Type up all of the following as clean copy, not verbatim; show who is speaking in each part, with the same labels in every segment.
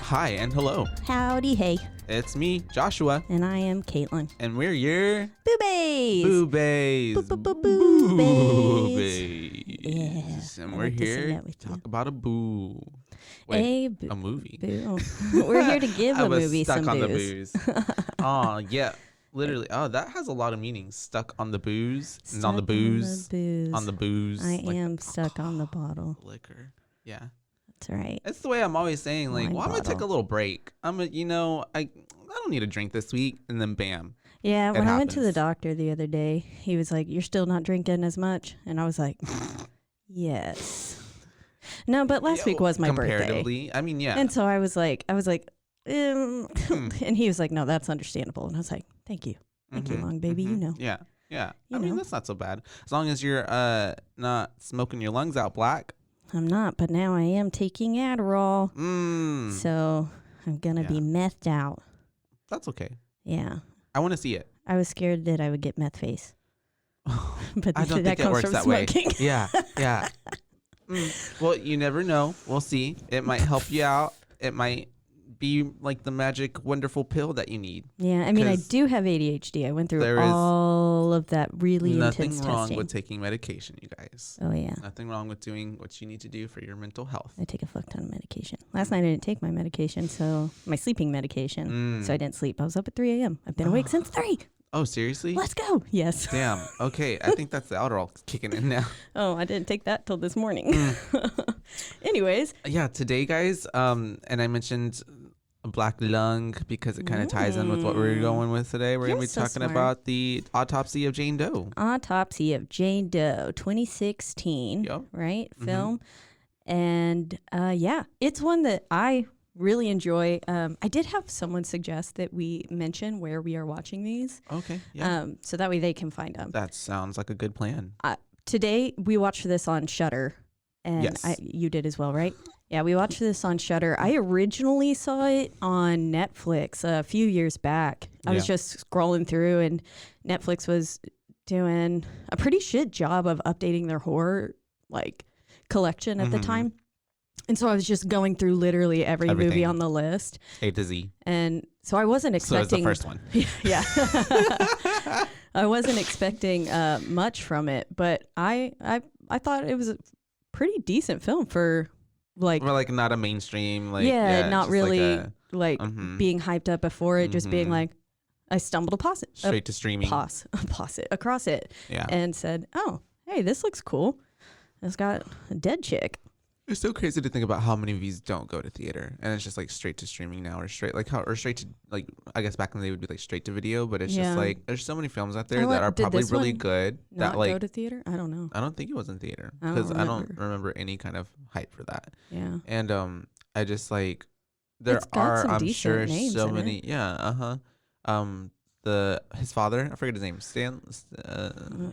Speaker 1: Hi and hello.
Speaker 2: Howdy, hey.
Speaker 1: It's me, Joshua.
Speaker 2: And I am Caitlin.
Speaker 1: And we're your
Speaker 2: Boobies.
Speaker 1: Boobies.
Speaker 2: Boobies. Yeah.
Speaker 1: And
Speaker 2: I
Speaker 1: we're
Speaker 2: like to sing
Speaker 1: here
Speaker 2: that with
Speaker 1: to
Speaker 2: you.
Speaker 1: talk about a boo.
Speaker 2: A
Speaker 1: movie.
Speaker 2: Boo. We're here to give a movie
Speaker 1: stuck
Speaker 2: some
Speaker 1: on
Speaker 2: booze.
Speaker 1: the booze. Oh, yeah. Literally. Oh, that has a lot of meanings. Stuck on the booze. And on the booze. On the booze.
Speaker 2: I am stuck on the bottle.
Speaker 1: Liquor. Yeah.
Speaker 2: That's right.
Speaker 1: That's the way I'm always saying, like,
Speaker 2: Wine
Speaker 1: well, I'm going to take a
Speaker 2: bottle.
Speaker 1: little break. I don't need a drink this week. And then bam.
Speaker 2: Yeah, when I went to the
Speaker 1: happens.
Speaker 2: doctor the other day, he was like, "You're still not drinking as much?" And I was like, "Yes." No, but last week was my birthday.
Speaker 1: Comparatively, I mean, yeah.
Speaker 2: And so I was like, and he was like, "No, that's understandable." And I was like, "Thank you. Thank you, long baby, you know."
Speaker 1: Yeah. Yeah.
Speaker 2: You
Speaker 1: I mean,
Speaker 2: know.
Speaker 1: that's not so bad. As long as you're not smoking your lungs out black.
Speaker 2: I'm not, but now I am taking Adderall.
Speaker 1: Mm.
Speaker 2: So I'm going to be methed out.
Speaker 1: That's okay.
Speaker 2: Yeah.
Speaker 1: I want to see it.
Speaker 2: I was scared that I would get meth face. But
Speaker 1: I don't
Speaker 2: that
Speaker 1: think it
Speaker 2: comes
Speaker 1: works
Speaker 2: from
Speaker 1: that
Speaker 2: smoking.
Speaker 1: way. Yeah. Yeah. Well, you never know. We'll see. It might help you out. It might be like the magic wonderful pill that you need.
Speaker 2: Yeah, I mean, I
Speaker 1: 'Cause
Speaker 2: do have ADHD. I went through
Speaker 1: there is
Speaker 2: all of that really
Speaker 1: Nothing
Speaker 2: intense
Speaker 1: wrong
Speaker 2: testing.
Speaker 1: with taking medication, you guys.
Speaker 2: Oh, yeah.
Speaker 1: Nothing wrong with doing what you need to do for your mental health.
Speaker 2: I take a fuck ton of medication. Last night I didn't take my medication, so my sleeping medication. So I didn't sleep. I was up at 3 a.m. I've been awake since 3.
Speaker 1: Oh, seriously?
Speaker 2: Let's go. Yes.
Speaker 1: Damn. Okay. I think that's the Adderall kicking in now.
Speaker 2: Oh, I didn't take that till this morning. Anyways.
Speaker 1: Yeah. Today, guys, and I mentioned a black lung because it kind of ties in with what we're going with today. We're going to be
Speaker 2: so
Speaker 1: talking
Speaker 2: smart.
Speaker 1: about the autopsy of Jane Doe.
Speaker 2: Autopsy of Jane Doe, 2016,
Speaker 1: Yep.
Speaker 2: right? Film. And yeah, it's one that I really enjoy. I did have someone suggest that we mention where we are watching these.
Speaker 1: Okay. Yeah.
Speaker 2: So that way they can find them.
Speaker 1: That sounds like a good plan.
Speaker 2: Today we watched this on Shudder, and
Speaker 1: Yes.
Speaker 2: you did as well, right? Yeah, we watched this on Shudder. I originally saw it on Netflix a few years back. I was just scrolling through, and Netflix was doing a pretty shit job of updating their horror collection at the time. And so I was just going through literally every movie on the list.
Speaker 1: A to Z.
Speaker 2: And so I wasn't expecting.
Speaker 1: So it's the first one.
Speaker 2: Yeah. I wasn't expecting much from it, but I thought it was a pretty decent film for
Speaker 1: We're like not a mainstream. Like,
Speaker 2: not
Speaker 1: just
Speaker 2: really
Speaker 1: like
Speaker 2: being hyped up before it, just being like, I stumbled across it.
Speaker 1: straight to streaming.
Speaker 2: Across it.
Speaker 1: Yeah.
Speaker 2: And said, oh, hey, this looks cool. It's got a dead chick.
Speaker 1: It's so crazy to think about how many movies don't go to theater, and it's just like straight to streaming now, or straight to like, I guess back in the day would be like straight to video, but it's just like there's so many films out there that are probably really good
Speaker 2: Not
Speaker 1: that like
Speaker 2: go to theater? I don't know.
Speaker 1: I don't think it was in theater
Speaker 2: I don't
Speaker 1: because I don't remember any kind of hype for that.
Speaker 2: Yeah.
Speaker 1: And I just like there
Speaker 2: It's got
Speaker 1: are
Speaker 2: some
Speaker 1: I'm
Speaker 2: decent
Speaker 1: sure
Speaker 2: names
Speaker 1: so
Speaker 2: in
Speaker 1: many his father, I forget his name, Stan.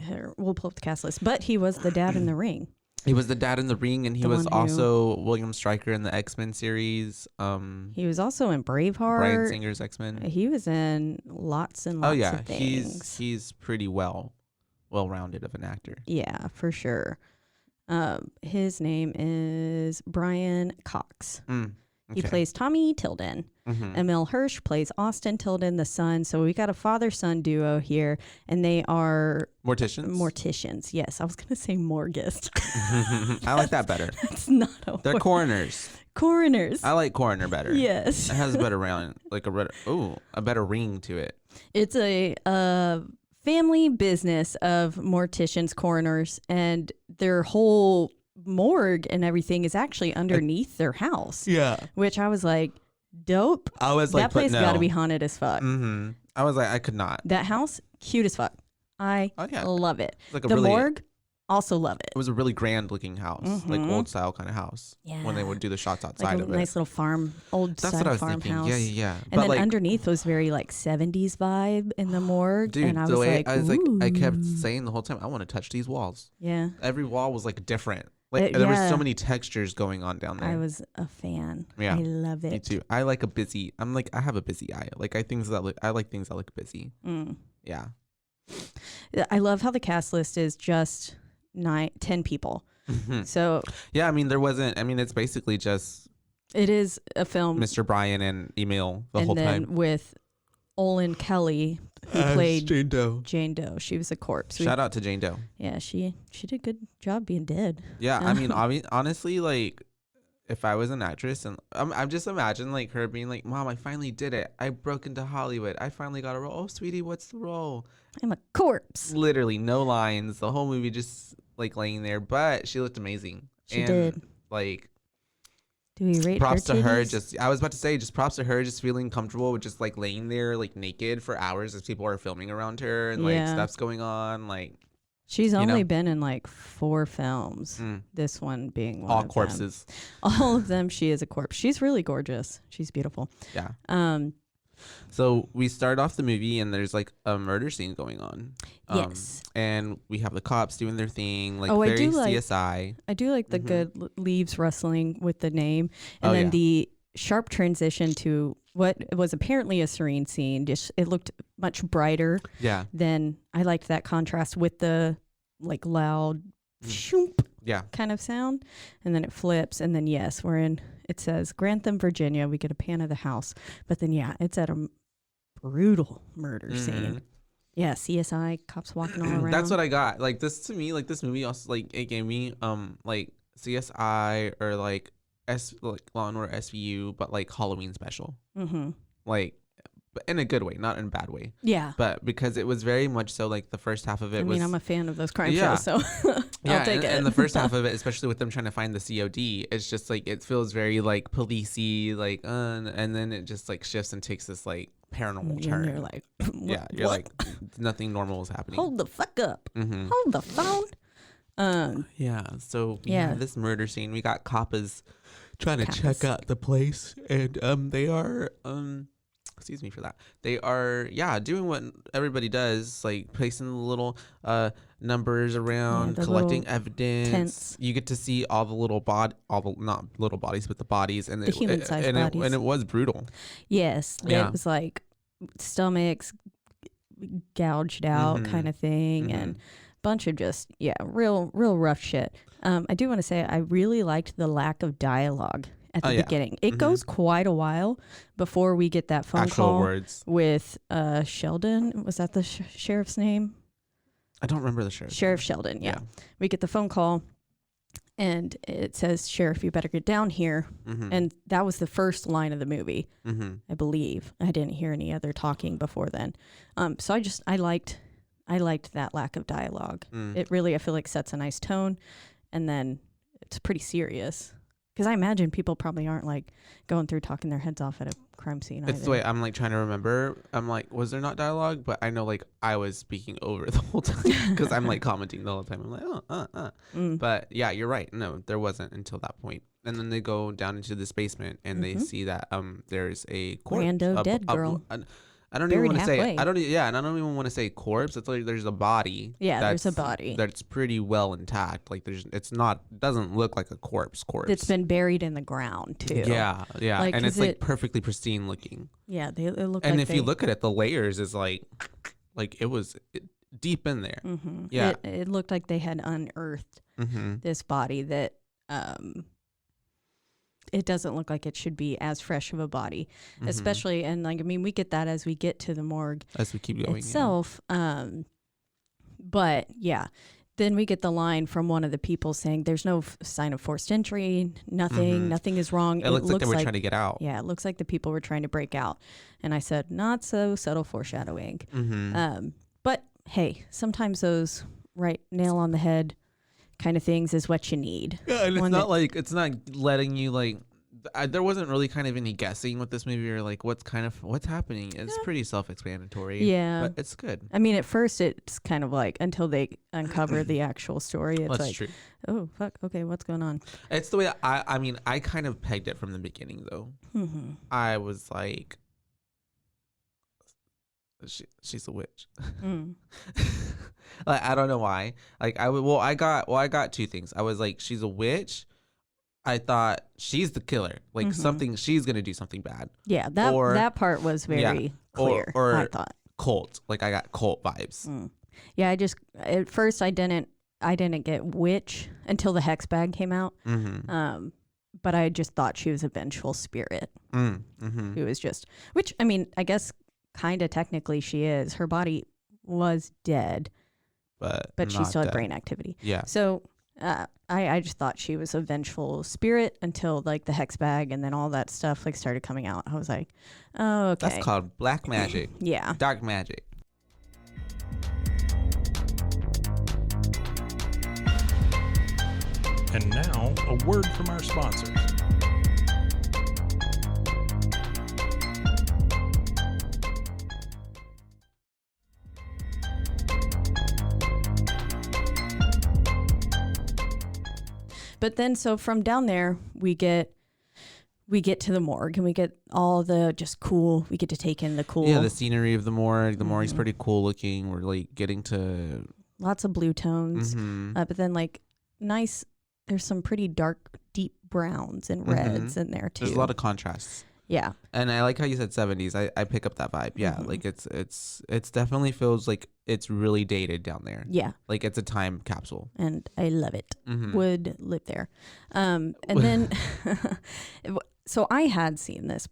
Speaker 2: Here, we'll pull up the cast list, but he was the dad in The Ring.
Speaker 1: He was the dad in The Ring, and he
Speaker 2: The
Speaker 1: was
Speaker 2: one who-
Speaker 1: also William Stryker in the X-Men series.
Speaker 2: He was also in Braveheart.
Speaker 1: Bryan Singer's X-Men.
Speaker 2: He was in lots and lots of things.
Speaker 1: he's pretty well-rounded of an actor.
Speaker 2: Yeah, for sure. His name is Brian Cox. He plays Tommy Tilden. Emil Hirsch plays Austin Tilden, the son. So we got a father-son duo here, and they are
Speaker 1: Morticians.
Speaker 2: Yes, I was going to say morguist.
Speaker 1: I like that better.
Speaker 2: That's not a
Speaker 1: They're
Speaker 2: word.
Speaker 1: coroners.
Speaker 2: Coroners.
Speaker 1: I like coroner better.
Speaker 2: Yes.
Speaker 1: It has a better round, like a better ring to it.
Speaker 2: It's a family business of morticians, coroners, and their whole morgue and everything is actually underneath their house.
Speaker 1: Yeah.
Speaker 2: Which I was like, dope.
Speaker 1: I was like,
Speaker 2: that place
Speaker 1: but no.
Speaker 2: got to be haunted as fuck.
Speaker 1: I was like, I could not.
Speaker 2: That house, cute as fuck. I love it.
Speaker 1: Like
Speaker 2: the morgue, also love it.
Speaker 1: It was a really grand looking house, like old style kind of house.
Speaker 2: Yeah.
Speaker 1: When they would do the shots outside
Speaker 2: like
Speaker 1: of
Speaker 2: a nice little farm, old
Speaker 1: That's what I was
Speaker 2: farmhouse.
Speaker 1: thinking. Yeah.
Speaker 2: And then
Speaker 1: like,
Speaker 2: underneath was very like 70s vibe in the morgue.
Speaker 1: dude,
Speaker 2: and I was like,
Speaker 1: I kept saying the whole time, I want to touch these walls.
Speaker 2: Yeah.
Speaker 1: Every wall was like different. Like there was so many textures going on down there.
Speaker 2: I was a fan.
Speaker 1: Yeah.
Speaker 2: I love it.
Speaker 1: Me too. I like I have a busy eye. Like I like things that look busy. Yeah.
Speaker 2: I love how the cast list is just 10 people. So
Speaker 1: yeah, I mean it's basically just
Speaker 2: It is a film.
Speaker 1: Mr. Brian and Emil the whole time.
Speaker 2: And then with Olin Kelly, who played
Speaker 1: Jane Doe.
Speaker 2: Jane Doe. She was a corpse.
Speaker 1: Shout out to Jane Doe.
Speaker 2: Yeah, she did a good job being dead.
Speaker 1: Yeah, I mean, honestly, like, if I was an actress, and I'm just imagine like her being like, "Mom, I finally did it. I broke into Hollywood. I finally got a role. Oh, sweetie, what's the role?"
Speaker 2: I'm a corpse.
Speaker 1: Literally no lines. The whole movie just like laying there, but she looked amazing.
Speaker 2: She did.
Speaker 1: Like,
Speaker 2: do we rate
Speaker 1: props
Speaker 2: her
Speaker 1: to her.
Speaker 2: titties?
Speaker 1: I was about to say, just props to her, just feeling comfortable with just like laying there like naked for hours as people are filming around her and like stuff's going on. Like,
Speaker 2: she's only been in like 4 films. This one being one
Speaker 1: all
Speaker 2: of
Speaker 1: corpses.
Speaker 2: Them. All of them, she is a corpse. She's really gorgeous. She's beautiful.
Speaker 1: Yeah. So we start off the movie and there's like a murder scene going on.
Speaker 2: Yes.
Speaker 1: And we have the cops doing their thing, like
Speaker 2: I
Speaker 1: very
Speaker 2: do like,
Speaker 1: CSI.
Speaker 2: I do like the good leaves rustling with the name, and then the sharp transition to what was apparently a serene scene. Just it looked much brighter.
Speaker 1: Yeah.
Speaker 2: Then I liked that contrast with the like loud shoop kind of sound, and then it flips, and then we're in. It says Grantham, Virginia. We get a pan of the house, but then it's at a brutal murder scene. Yeah, CSI cops walking all around.
Speaker 1: That's what I got. Like this to me, like this movie also like it gave me like CSI or like like Law and Order SVU, but like Halloween special. Like, but in a good way, not in a bad way.
Speaker 2: Yeah.
Speaker 1: But because it was very much so like the first half of it was.
Speaker 2: I'm a fan of those crime shows, so I'll take it.
Speaker 1: And the first half of it, especially with them trying to find the COD, it's just like it feels very like policey, like and then it just like shifts and takes this like paranormal turn.
Speaker 2: And you're like,
Speaker 1: you're like nothing normal is happening.
Speaker 2: Hold the fuck up. Hold the phone.
Speaker 1: So we have this murder scene. We got coppers trying to check out the place, and they are excuse me for that. They are doing what everybody does, like placing the little numbers around, collecting evidence.
Speaker 2: Tents.
Speaker 1: You get to see all the not little bodies, but the bodies, and
Speaker 2: the human-sized bodies.
Speaker 1: And it was brutal.
Speaker 2: Yes, it was like stomachs gouged out kind of thing, and bunch of just real rough shit. I do want to say I really liked the lack of dialogue at the beginning. It goes quite a while before we get that phone
Speaker 1: Actual
Speaker 2: call
Speaker 1: words.
Speaker 2: With Sheldon. Was that the sheriff's name?
Speaker 1: I don't remember the
Speaker 2: Sheriff Sheldon. Yeah, we get the phone call, and it says, "Sheriff, you better get down here." And that was the first line of the movie, I believe. I didn't hear any other talking before then. So I liked that lack of dialogue. It really, I feel like, sets a nice tone, and then it's pretty serious. Because I imagine people probably aren't like going through talking their heads off at a crime scene.
Speaker 1: It's the way I'm like trying to remember. I'm like, was there not dialogue? But I know like I was speaking over the whole time because I'm like commenting the whole time. I'm like, But yeah, you're right. No, there wasn't until that point. And then they go down into this basement and they see that there's a corpse,
Speaker 2: rando dead girl.
Speaker 1: I don't even want to say. And I don't even want to say corpse. It's like there's a body.
Speaker 2: Yeah, there's a body
Speaker 1: that's pretty well intact. Like doesn't look like a corpse.
Speaker 2: It's been buried in the ground too.
Speaker 1: Yeah, like, and it's like perfectly pristine looking.
Speaker 2: Yeah, they look.
Speaker 1: And if you look at it, the layers is like it was deep in there. Yeah,
Speaker 2: it looked like they had unearthed this body that it doesn't look like it should be as fresh of a body, especially, and like, I mean, we get that as we get to the morgue
Speaker 1: as we keep going
Speaker 2: itself. But yeah, then we get the line from one of the people saying there's no sign of forced entry, nothing is wrong.
Speaker 1: It looks like they were trying to get out.
Speaker 2: Yeah, it looks like the people were trying to break out. And I said, not so subtle foreshadowing. But hey, sometimes those nail on the head kind of things is what you need.
Speaker 1: Yeah, and it's not letting you like. There wasn't really kind of any guessing with this movie or like what's happening. It's pretty self-explanatory.
Speaker 2: Yeah,
Speaker 1: but it's good.
Speaker 2: I mean, at first it's kind of like until they uncover the actual story. It's
Speaker 1: That's true.
Speaker 2: Oh fuck, okay, what's going on?
Speaker 1: It's the way I mean, I kind of pegged it from the beginning though. I was like, she's a witch. Like, I don't know why. Like I got two things. I was like, she's a witch. I thought she's the killer. Like she's gonna do something bad.
Speaker 2: Yeah, that part was very clear.
Speaker 1: Or
Speaker 2: I thought
Speaker 1: cult. Like I got cult vibes.
Speaker 2: Yeah, I just at first I didn't get witch until the hex bag came out. but I just thought she was a vengeful spirit.
Speaker 1: Mm-hmm.
Speaker 2: Who was just, which, I mean, I guess kind of technically she is. Her body was dead, but she
Speaker 1: not
Speaker 2: still had
Speaker 1: dead.
Speaker 2: brain activity.
Speaker 1: Yeah.
Speaker 2: So I just thought she was a vengeful spirit until like the hex bag and then all that stuff like started coming out. I was like, oh, okay.
Speaker 1: That's called black magic.
Speaker 2: Yeah.
Speaker 1: Dark magic.
Speaker 3: And now, a word from our sponsors.
Speaker 2: But then, so from down there, we get to the morgue and we get all the just cool. We get to take in the cool.
Speaker 1: Yeah, the scenery of the morgue. The morgue's pretty cool looking. We're like getting to
Speaker 2: lots of blue tones, but then like nice. There's some pretty dark, deep browns and reds in there too.
Speaker 1: There's a lot of contrasts.
Speaker 2: Yeah.
Speaker 1: And I like how you said 70s. I pick up that vibe. Yeah, like it's definitely feels like it's really dated down there.
Speaker 2: Yeah.
Speaker 1: Like it's a time capsule.
Speaker 2: And I love it. Would live there. And then so I had seen this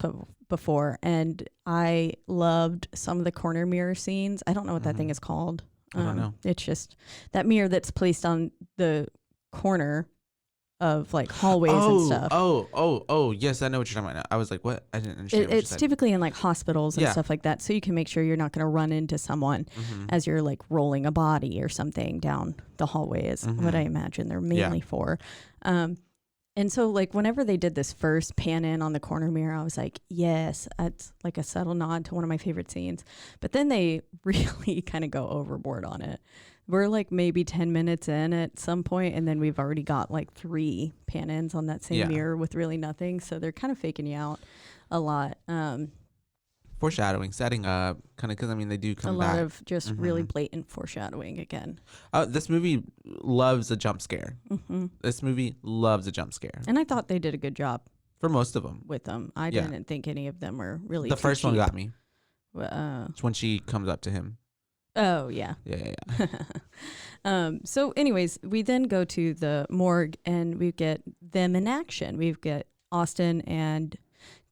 Speaker 2: before and I loved some of the corner mirror scenes. I don't know what that thing is called.
Speaker 1: I don't know.
Speaker 2: It's just that mirror that's placed on the corner of like hallways and stuff.
Speaker 1: Oh, yes, I know what you're talking about now. I was like, what? I didn't understand what you
Speaker 2: It's
Speaker 1: said.
Speaker 2: typically in like hospitals and stuff like that. So you can make sure you're not going to run into someone as you're like rolling a body or something down the hallway is what I imagine they're mainly for. And so like whenever they did this first pan in on the corner mirror, I was like, yes, that's like a subtle nod to one of my favorite scenes. But then they really kind of go overboard on it. We're like maybe 10 minutes in at some point, and then we've already got like 3 pan-ins on that same mirror with really nothing. So they're kind of faking you out a lot.
Speaker 1: Foreshadowing, setting up, kind of, because I mean, they do come
Speaker 2: a
Speaker 1: back.
Speaker 2: lot of just really blatant foreshadowing again.
Speaker 1: This movie loves a jump scare. This movie loves a jump scare.
Speaker 2: And I thought they did a good job
Speaker 1: For most of them.
Speaker 2: with them. I didn't think any of them were really
Speaker 1: The
Speaker 2: too
Speaker 1: first one
Speaker 2: cheap.
Speaker 1: got me. It's when she comes up to him.
Speaker 2: Oh, yeah.
Speaker 1: Yeah.
Speaker 2: So anyways, we then go to the morgue and we get them in action. We've got Austin and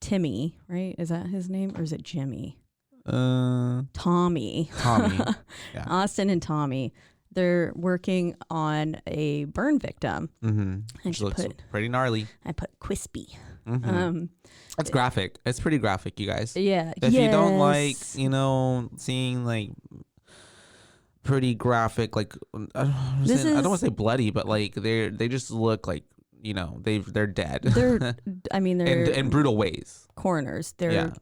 Speaker 2: Timmy, right? Is that his name or is it Jimmy? Tommy.
Speaker 1: Yeah.
Speaker 2: Austin and Tommy. They're working on a burn victim.
Speaker 1: And
Speaker 2: And
Speaker 1: she looks pretty gnarly.
Speaker 2: I put crispy.
Speaker 1: It's graphic. It's pretty graphic, you guys.
Speaker 2: Yeah.
Speaker 1: If you don't like, seeing like pretty graphic, like I don't want to say bloody, but like they just look like they're dead.
Speaker 2: They're
Speaker 1: in brutal ways.
Speaker 2: Coroners. They're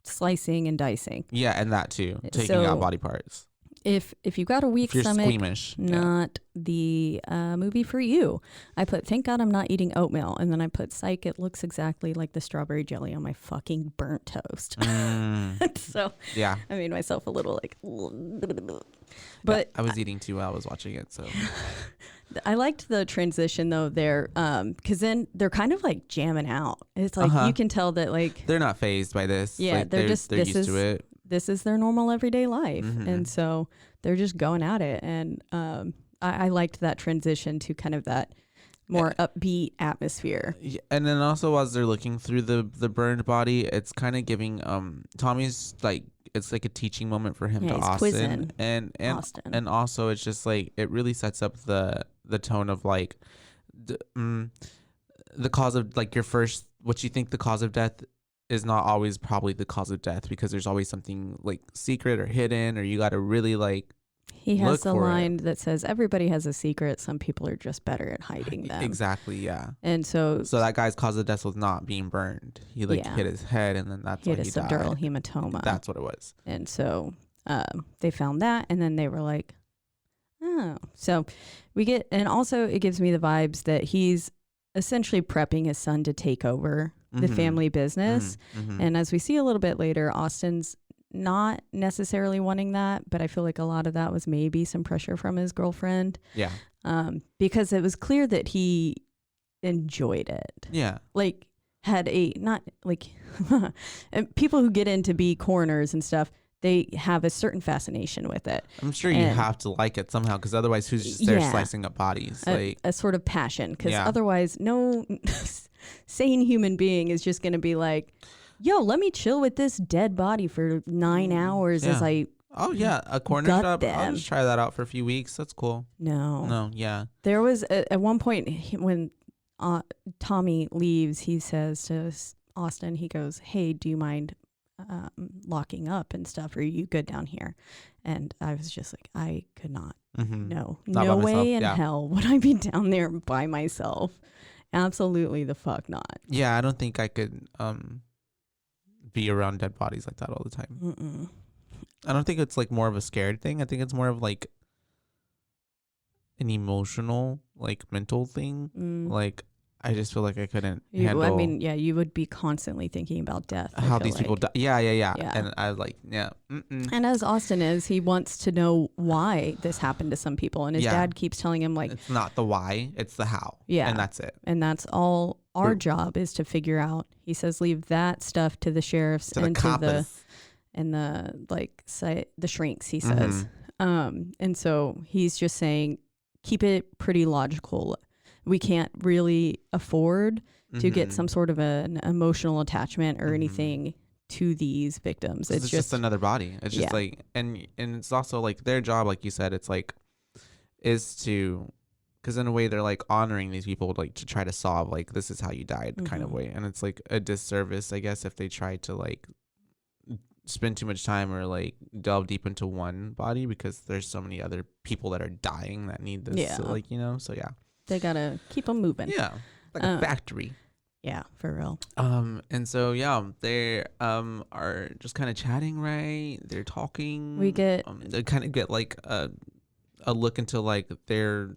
Speaker 2: slicing and dicing.
Speaker 1: Yeah, and that too, taking out body parts.
Speaker 2: If you got a weak
Speaker 1: If you're
Speaker 2: stomach,
Speaker 1: squeamish,
Speaker 2: not the movie for you. I put, thank God I'm not eating oatmeal. And then I put, psych, it looks exactly like the strawberry jelly on my fucking burnt toast. So
Speaker 1: yeah,
Speaker 2: I made myself a little like, but
Speaker 1: I was eating too while I was watching it. So
Speaker 2: I liked the transition though there, because then they're kind of like jamming out. It's like you can tell that like
Speaker 1: they're not fazed by this.
Speaker 2: Yeah,
Speaker 1: like,
Speaker 2: they're
Speaker 1: used to it.
Speaker 2: This is their normal everyday life. And so they're just going at it. And I liked that transition to kind of that more upbeat atmosphere.
Speaker 1: Yeah, and then also as they're looking through the burned body, it's kind of giving Tommy's like, it's like a teaching moment for him to
Speaker 2: he's
Speaker 1: Austin.
Speaker 2: quizzing
Speaker 1: And and also it's just like it really sets up the tone of like the cause of like what you think the cause of death is not always probably the cause of death, because there's always something like secret or hidden, or you got to really like
Speaker 2: he has a
Speaker 1: look for
Speaker 2: line that says everybody has a secret, some people are just better at hiding them.
Speaker 1: Exactly, yeah.
Speaker 2: And so
Speaker 1: that guy's cause of death was not being burned. He hit his head, and then that's
Speaker 2: he
Speaker 1: why
Speaker 2: had
Speaker 1: he
Speaker 2: a subdural
Speaker 1: died.
Speaker 2: hematoma.
Speaker 1: That's what it was.
Speaker 2: And so they found that, and then they were like, oh. So we get, and also it gives me the vibes that he's essentially prepping his son to take over the family business. And as we see a little bit later, Austin's not necessarily wanting that, but I feel like a lot of that was maybe some pressure from his girlfriend.
Speaker 1: Yeah.
Speaker 2: Because it was clear that he enjoyed it.
Speaker 1: Yeah.
Speaker 2: Like had a, not like, and people who get into be coroners and stuff, they have a certain fascination with it.
Speaker 1: I'm sure you
Speaker 2: And-
Speaker 1: have to like it somehow, because otherwise, who's just there slicing up bodies?
Speaker 2: A sort of passion, because
Speaker 1: Yeah.
Speaker 2: otherwise no sane human being is just going to be like, yo, let me chill with this dead body for 9 hours as
Speaker 1: Yeah.
Speaker 2: I
Speaker 1: oh yeah, a corner
Speaker 2: gut
Speaker 1: shop. I'll
Speaker 2: them.
Speaker 1: just try that out for a few weeks. That's cool. No, yeah.
Speaker 2: There was at one point when Tommy leaves, he says to Austin, he goes, hey, do you mind locking up and stuff? Are you good down here? And I was just like, I could not.
Speaker 1: Mm-hmm.
Speaker 2: No
Speaker 1: Not by
Speaker 2: way
Speaker 1: myself,
Speaker 2: in
Speaker 1: yeah.
Speaker 2: hell would I be down there by myself. Absolutely the fuck not.
Speaker 1: Yeah, I don't think I could be around dead bodies like that all the time.
Speaker 2: Mm-mm.
Speaker 1: I don't think it's like more of a scared thing. I think it's more of like an emotional, like mental thing. Like I just feel like I couldn't handle.
Speaker 2: I mean, yeah, you would be constantly thinking about death. I
Speaker 1: how
Speaker 2: feel
Speaker 1: these people
Speaker 2: like.
Speaker 1: die. Yeah.
Speaker 2: Yeah.
Speaker 1: And I was like, yeah.
Speaker 2: And as Austin is, he wants to know why this happened to some people. And his
Speaker 1: Yeah.
Speaker 2: dad keeps telling him, like,
Speaker 1: It's not the why, it's the how.
Speaker 2: Yeah.
Speaker 1: And that's it.
Speaker 2: and that's all our
Speaker 1: We're-
Speaker 2: job is to figure out. He says, leave that stuff to the sheriffs
Speaker 1: To the
Speaker 2: and to
Speaker 1: coppers.
Speaker 2: the shrinks, he says. And so he's just saying, keep it pretty logical. We can't really afford to get some sort of an emotional attachment or anything to these victims.
Speaker 1: It's just another body. It's just
Speaker 2: Yeah.
Speaker 1: like, and it's also like their job, like you said, it's like, is to, because in a way they're like honoring these people, like to try to solve like this is how you died kind of way. And it's like a disservice, I guess, if they try to like spend too much time or like delve deep into one body, because there's so many other people that are dying that need this.
Speaker 2: Yeah.
Speaker 1: So, like, you know, so yeah.
Speaker 2: They gotta keep them moving.
Speaker 1: Yeah. Like a factory.
Speaker 2: Yeah, for real.
Speaker 1: And so yeah, they are just kind of chatting, right? They're talking.
Speaker 2: We get
Speaker 1: they kind of get like a look into like their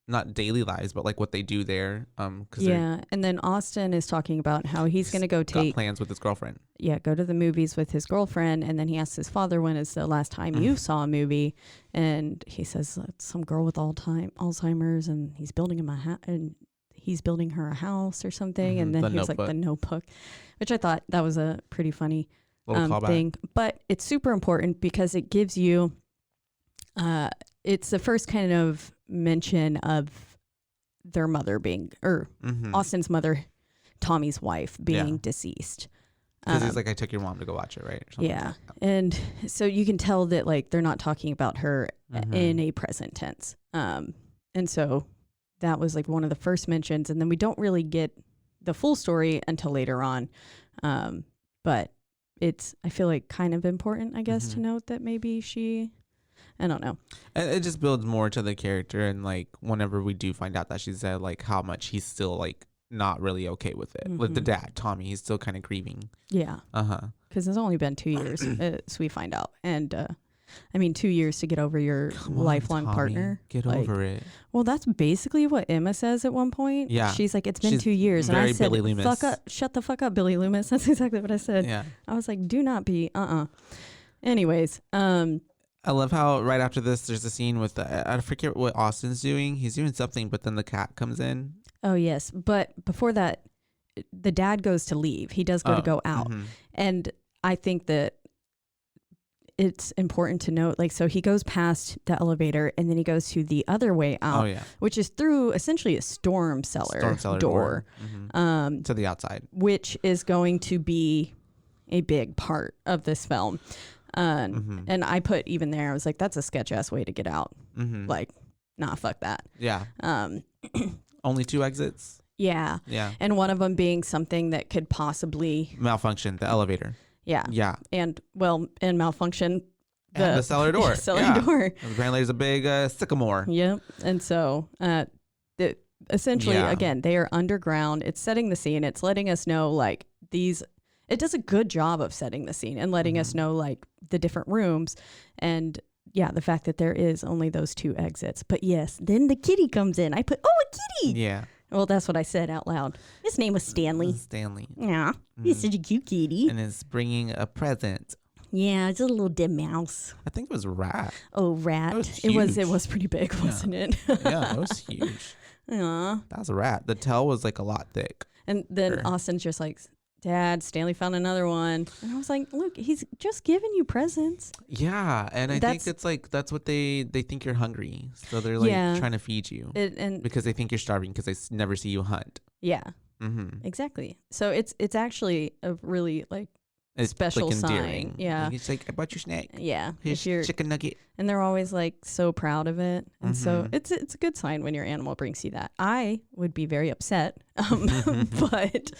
Speaker 1: not daily lives, but like what they do there. Cause
Speaker 2: yeah, and then Austin is talking about how he's gonna go
Speaker 1: got
Speaker 2: take
Speaker 1: plans with his girlfriend.
Speaker 2: go to the movies with his girlfriend, and then he asks his father, when is the last time you saw a movie? And he says, some girl with Alzheimer's, and he's building him he's building her a house or something. And then
Speaker 1: The
Speaker 2: he was like, the Notebook, which I thought that was a pretty funny
Speaker 1: Little callback.
Speaker 2: thing. But it's super important because it gives you it's the first kind of mention of their mother being, or Austin's mother, Tommy's wife, being deceased.
Speaker 1: Because he's like, I took your mom to go watch it, right? Or something
Speaker 2: Yeah.
Speaker 1: like that.
Speaker 2: And so you can tell that like they're not talking about her in a present tense. And so that was like one of the first mentions. And then we don't really get the full story until later on. But it's, I feel like, kind of important, I guess, to note that maybe I don't know.
Speaker 1: And it just builds more to the character. And like, whenever we do find out that she's dead, like how much he's still like not really okay with it. With the dad, Tommy, he's still kind of grieving.
Speaker 2: Yeah. Because it's only been 2 years, so we find out. And I mean, 2 years to get over your lifelong
Speaker 1: Tommy,
Speaker 2: partner.
Speaker 1: Get
Speaker 2: like,
Speaker 1: over it.
Speaker 2: Well, that's basically what Emma says at one point.
Speaker 1: Yeah.
Speaker 2: She's like, it's been
Speaker 1: She's
Speaker 2: 2 years. And I
Speaker 1: very
Speaker 2: said,
Speaker 1: Billy Loomis.
Speaker 2: fuck up, shut the fuck up, Billy Loomis. That's exactly what I said.
Speaker 1: Yeah.
Speaker 2: I was like, do not be, Anyways,
Speaker 1: I love how right after this, there's a scene with, I forget what Austin's doing. He's doing something, but then the cat comes in.
Speaker 2: oh yes. But before that, the dad goes to leave. He does go out. And I think that it's important to note, like, so he goes past the elevator and then he goes to the other way out, which is through essentially a storm cellar door.
Speaker 1: To the outside.
Speaker 2: Which is going to be a big part of this film. And I put even there, I was like, that's a sketch ass way to get out. Like, nah, fuck that.
Speaker 1: Yeah. Only 2 exits.
Speaker 2: Yeah.
Speaker 1: Yeah.
Speaker 2: And one of them being something that could possibly
Speaker 1: Malfunction, the elevator.
Speaker 2: Yeah.
Speaker 1: Yeah.
Speaker 2: And malfunction.
Speaker 1: And the cellar door.
Speaker 2: Cellar door.
Speaker 1: And apparently there's a big sycamore.
Speaker 2: Yep. And so essentially, again, they are underground. It's setting the scene. It's letting us know like it does a good job of setting the scene and letting us know like the different rooms and the fact that there is only those 2 exits. But yes, then the kitty comes in. I put, a kitty.
Speaker 1: Yeah.
Speaker 2: Well, that's what I said out loud. His name was Stanley. Yeah. He's such a cute kitty.
Speaker 1: And is bringing a present.
Speaker 2: Yeah, it's a little dead mouse.
Speaker 1: I think it was Rat.
Speaker 2: Oh, Rat.
Speaker 1: It
Speaker 2: It was pretty big, wasn't it?
Speaker 1: Yeah, it was huge.
Speaker 2: Yeah.
Speaker 1: That was a rat. The tail was like a lot thick.
Speaker 2: And then Austin's just like, Dad, Stanley found another one. And I was like, look, he's just giving you presents.
Speaker 1: Yeah, and I think it's like that's what they think you're hungry, so they're like trying to feed you
Speaker 2: and
Speaker 1: because they think you're starving because they never see you hunt.
Speaker 2: Yeah, exactly. So it's actually a really like special
Speaker 1: like
Speaker 2: sign. Yeah,
Speaker 1: like, it's like I bought you snack.
Speaker 2: Yeah,
Speaker 1: here's chicken nugget, and
Speaker 2: they're always like so proud of it, and so it's a good sign when your animal brings you that. I would be very upset, but.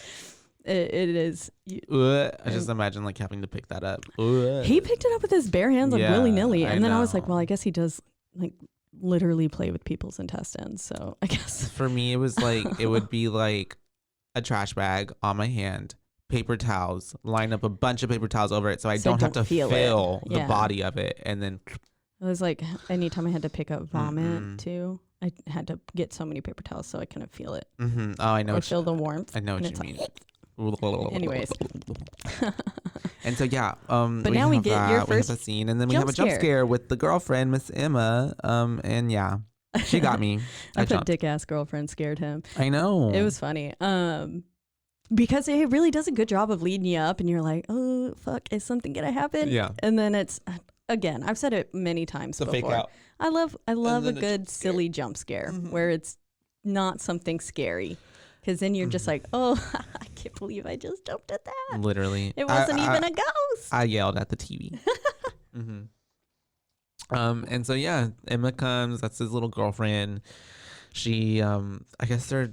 Speaker 2: It is.
Speaker 1: I just imagine like having to pick that up.
Speaker 2: He picked it up with his bare hands, like willy nilly, and then I was like, well, I guess he does like literally play with people's intestines. So I guess
Speaker 1: for me, it was like it would be like a trash bag on my hand, paper towels, line up a bunch of paper towels over it, so I don't have to feel the body of it, and then
Speaker 2: it was like anytime I had to pick up vomit too. I had to get so many paper towels so I couldn't feel it.
Speaker 1: Oh, I know.
Speaker 2: Or feel the warmth.
Speaker 1: I know what you mean.
Speaker 2: Anyways.
Speaker 1: And so
Speaker 2: but now we get your first
Speaker 1: scene, and then we have a jump scare with the girlfriend, Miss Emma. And yeah, she got me.
Speaker 2: I put dick ass girlfriend scared him.
Speaker 1: I know.
Speaker 2: It was funny. Because it really does a good job of leading you up, and you're like, oh fuck, is something gonna happen?
Speaker 1: Yeah.
Speaker 2: And then it's again, I've said it many times before.
Speaker 1: Fake out.
Speaker 2: I love a good silly jump scare where it's not something scary. Because then you're just like, oh, I can't believe I just jumped at that.
Speaker 1: Literally.
Speaker 2: It wasn't even a ghost.
Speaker 1: I yelled at the TV. And so, yeah, Emma comes. That's his little girlfriend. She, I guess they're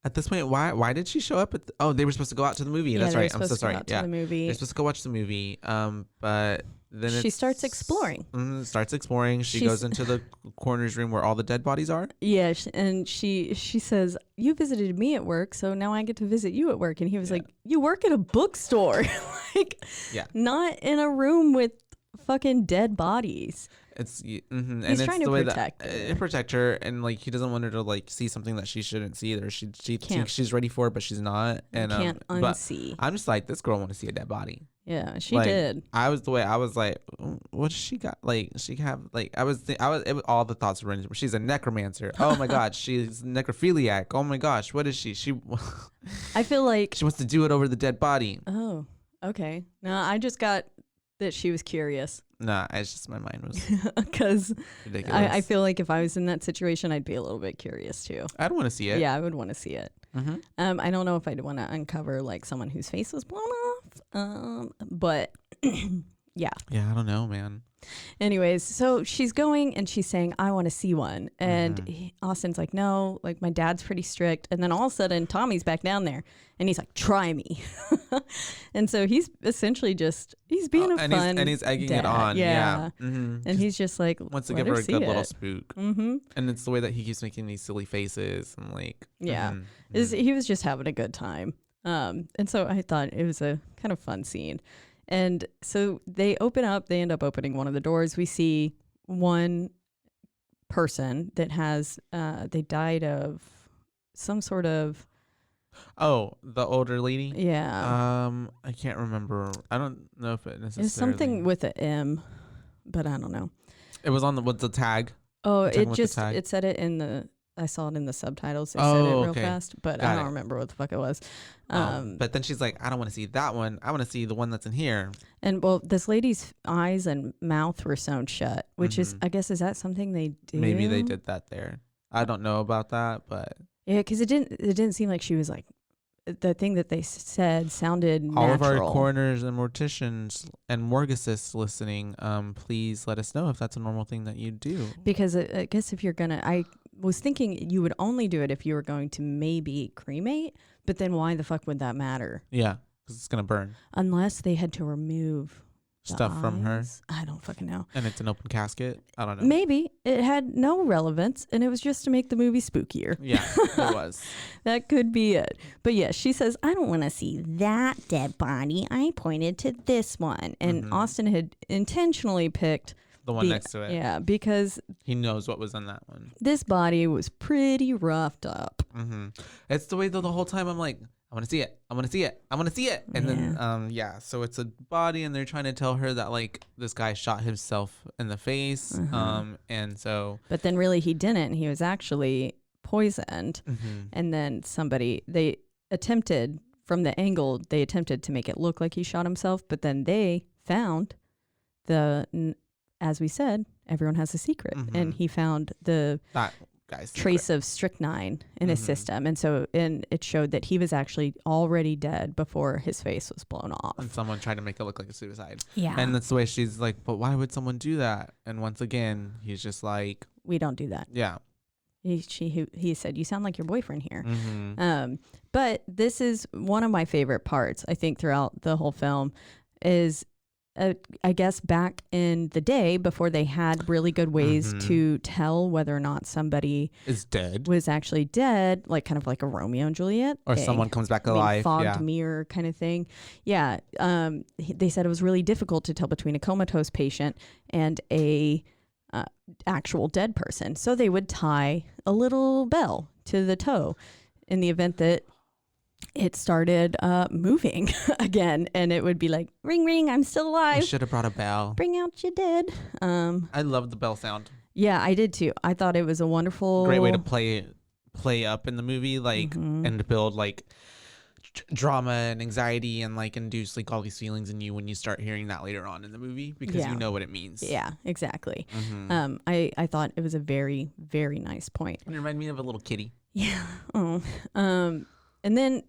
Speaker 1: at this point, why did she show up? They were supposed to go out to the movie. That's right. I'm so sorry.
Speaker 2: Yeah. They're
Speaker 1: supposed to go watch the movie. But then
Speaker 2: she starts exploring.
Speaker 1: She goes into the coroner's room where all the dead bodies are.
Speaker 2: Yeah, and she says, "You visited me at work, so now I get to visit you at work." And he was like, "You work at a bookstore, like, not in a room with fucking dead bodies."
Speaker 1: He's
Speaker 2: and it's trying to
Speaker 1: protect her, and like he doesn't want her to like see something that she shouldn't see, or she thinks she's ready for it, but she's not. And
Speaker 2: can't unsee.
Speaker 1: I'm just like, this girl want to see a dead body.
Speaker 2: Yeah, she did.
Speaker 1: I was like, what does she got? Like, she have like, all the thoughts were running. She's a necromancer. Oh my god, she's necrophiliac. Oh my gosh, what is she?
Speaker 2: I feel like
Speaker 1: she wants to do it over the dead body.
Speaker 2: Oh, okay. No, I just got that she was curious.
Speaker 1: Nah, it's just my mind was
Speaker 2: because
Speaker 1: ridiculous.
Speaker 2: I feel like if I was in that situation, I'd be a little bit curious too.
Speaker 1: I'd want to see it.
Speaker 2: Yeah, I would want to see it. I don't know if I'd want to uncover like someone whose face was blown off. But yeah.
Speaker 1: Yeah, I don't know, man.
Speaker 2: Anyways, so she's going and she's saying, I want to see one. And Austin's like, no, like my dad's pretty strict. And then all of a sudden Tommy's back down there and he's like, try me. And so he's essentially he's being
Speaker 1: and he's egging
Speaker 2: dad.
Speaker 1: it on. Yeah.
Speaker 2: And he's just like,
Speaker 1: wants to give her a good little spook. And it's the way that he keeps making these silly faces and like,
Speaker 2: he was just having a good time. And so I thought it was a kind of fun scene. And so they end up opening one of the doors. We see one person that has, they died of some sort of.
Speaker 1: Oh, the older lady?
Speaker 2: Yeah.
Speaker 1: I can't remember. I don't know if it necessarily.
Speaker 2: It's something with an M, but I don't know.
Speaker 1: It was on the tag?
Speaker 2: Oh, it said it in I saw it in the subtitles. They said it real fast, but I don't remember what the fuck it was.
Speaker 1: But then she's like, I don't want to see that one. I want to see the one that's in here.
Speaker 2: And well, this lady's eyes and mouth were sewn shut, which is, I guess, is that something they do?
Speaker 1: Maybe they did that there. I don't know about that, but
Speaker 2: yeah, because it didn't seem like she was like, the thing that they said sounded natural.
Speaker 1: All of our coroners and morticians and morgusists listening, please let us know if that's a normal thing that you do.
Speaker 2: Because I guess if you're gonna, I was thinking you would only do it if you were going to maybe cremate, but then why the fuck would that matter?
Speaker 1: Yeah, because it's gonna burn.
Speaker 2: Unless they had to remove
Speaker 1: stuff from her.
Speaker 2: I don't fucking know.
Speaker 1: And it's an open casket. I don't know.
Speaker 2: Maybe it had no relevance and it was just to make the movie spookier.
Speaker 1: Yeah, it was.
Speaker 2: That could be it. But yeah, she says, I don't want to see that dead body. I pointed to this one. And Austin had intentionally picked
Speaker 1: the one next to it.
Speaker 2: Yeah, because
Speaker 1: he knows what was on that one.
Speaker 2: This body was pretty roughed up.
Speaker 1: It's the way though the whole time I'm like, I want to see it. I want to see it. I want to see it. And then, so it's a body and they're trying to tell her that like this guy shot himself in the face. And so.
Speaker 2: But then really he didn't. He was actually poisoned. And then they attempted from the angle, they attempted to make it look like he shot himself, but then they found as we said, everyone has a secret, and he found the
Speaker 1: That guy's
Speaker 2: trace of strychnine in his system, and it showed that he was actually already dead before his face was blown off.
Speaker 1: And someone tried to make it look like a suicide.
Speaker 2: Yeah,
Speaker 1: and that's the way she's like, but why would someone do that? And once again, he's just like,
Speaker 2: we don't do that.
Speaker 1: Yeah.
Speaker 2: He said, you sound like your boyfriend here. But this is one of my favorite parts, I think, throughout the whole film is, I guess, back in the day before they had really good ways to tell whether or not somebody
Speaker 1: is dead,
Speaker 2: was actually dead, like kind of like a Romeo and Juliet
Speaker 1: or
Speaker 2: thing.
Speaker 1: someone comes back alive,
Speaker 2: fogged mirror kind of thing. Yeah. They said it was really difficult to tell between a comatose patient and a actual dead person. So they would tie a little bell to the toe in the event that it started moving again, and it would be like, ring, ring, I'm still alive.
Speaker 1: You should have brought a bell.
Speaker 2: Bring out your dead.
Speaker 1: I love the bell sound.
Speaker 2: Yeah, I did too. I thought it was a wonderful,
Speaker 1: great way to play up in the movie, like, and to build like drama and anxiety and like induce like all these feelings in you when you start hearing that later on in the movie, because you know what it means.
Speaker 2: Yeah, exactly. I thought it was a very, very nice point.
Speaker 1: It reminded me of a little kitty.
Speaker 2: Yeah. Oh. And then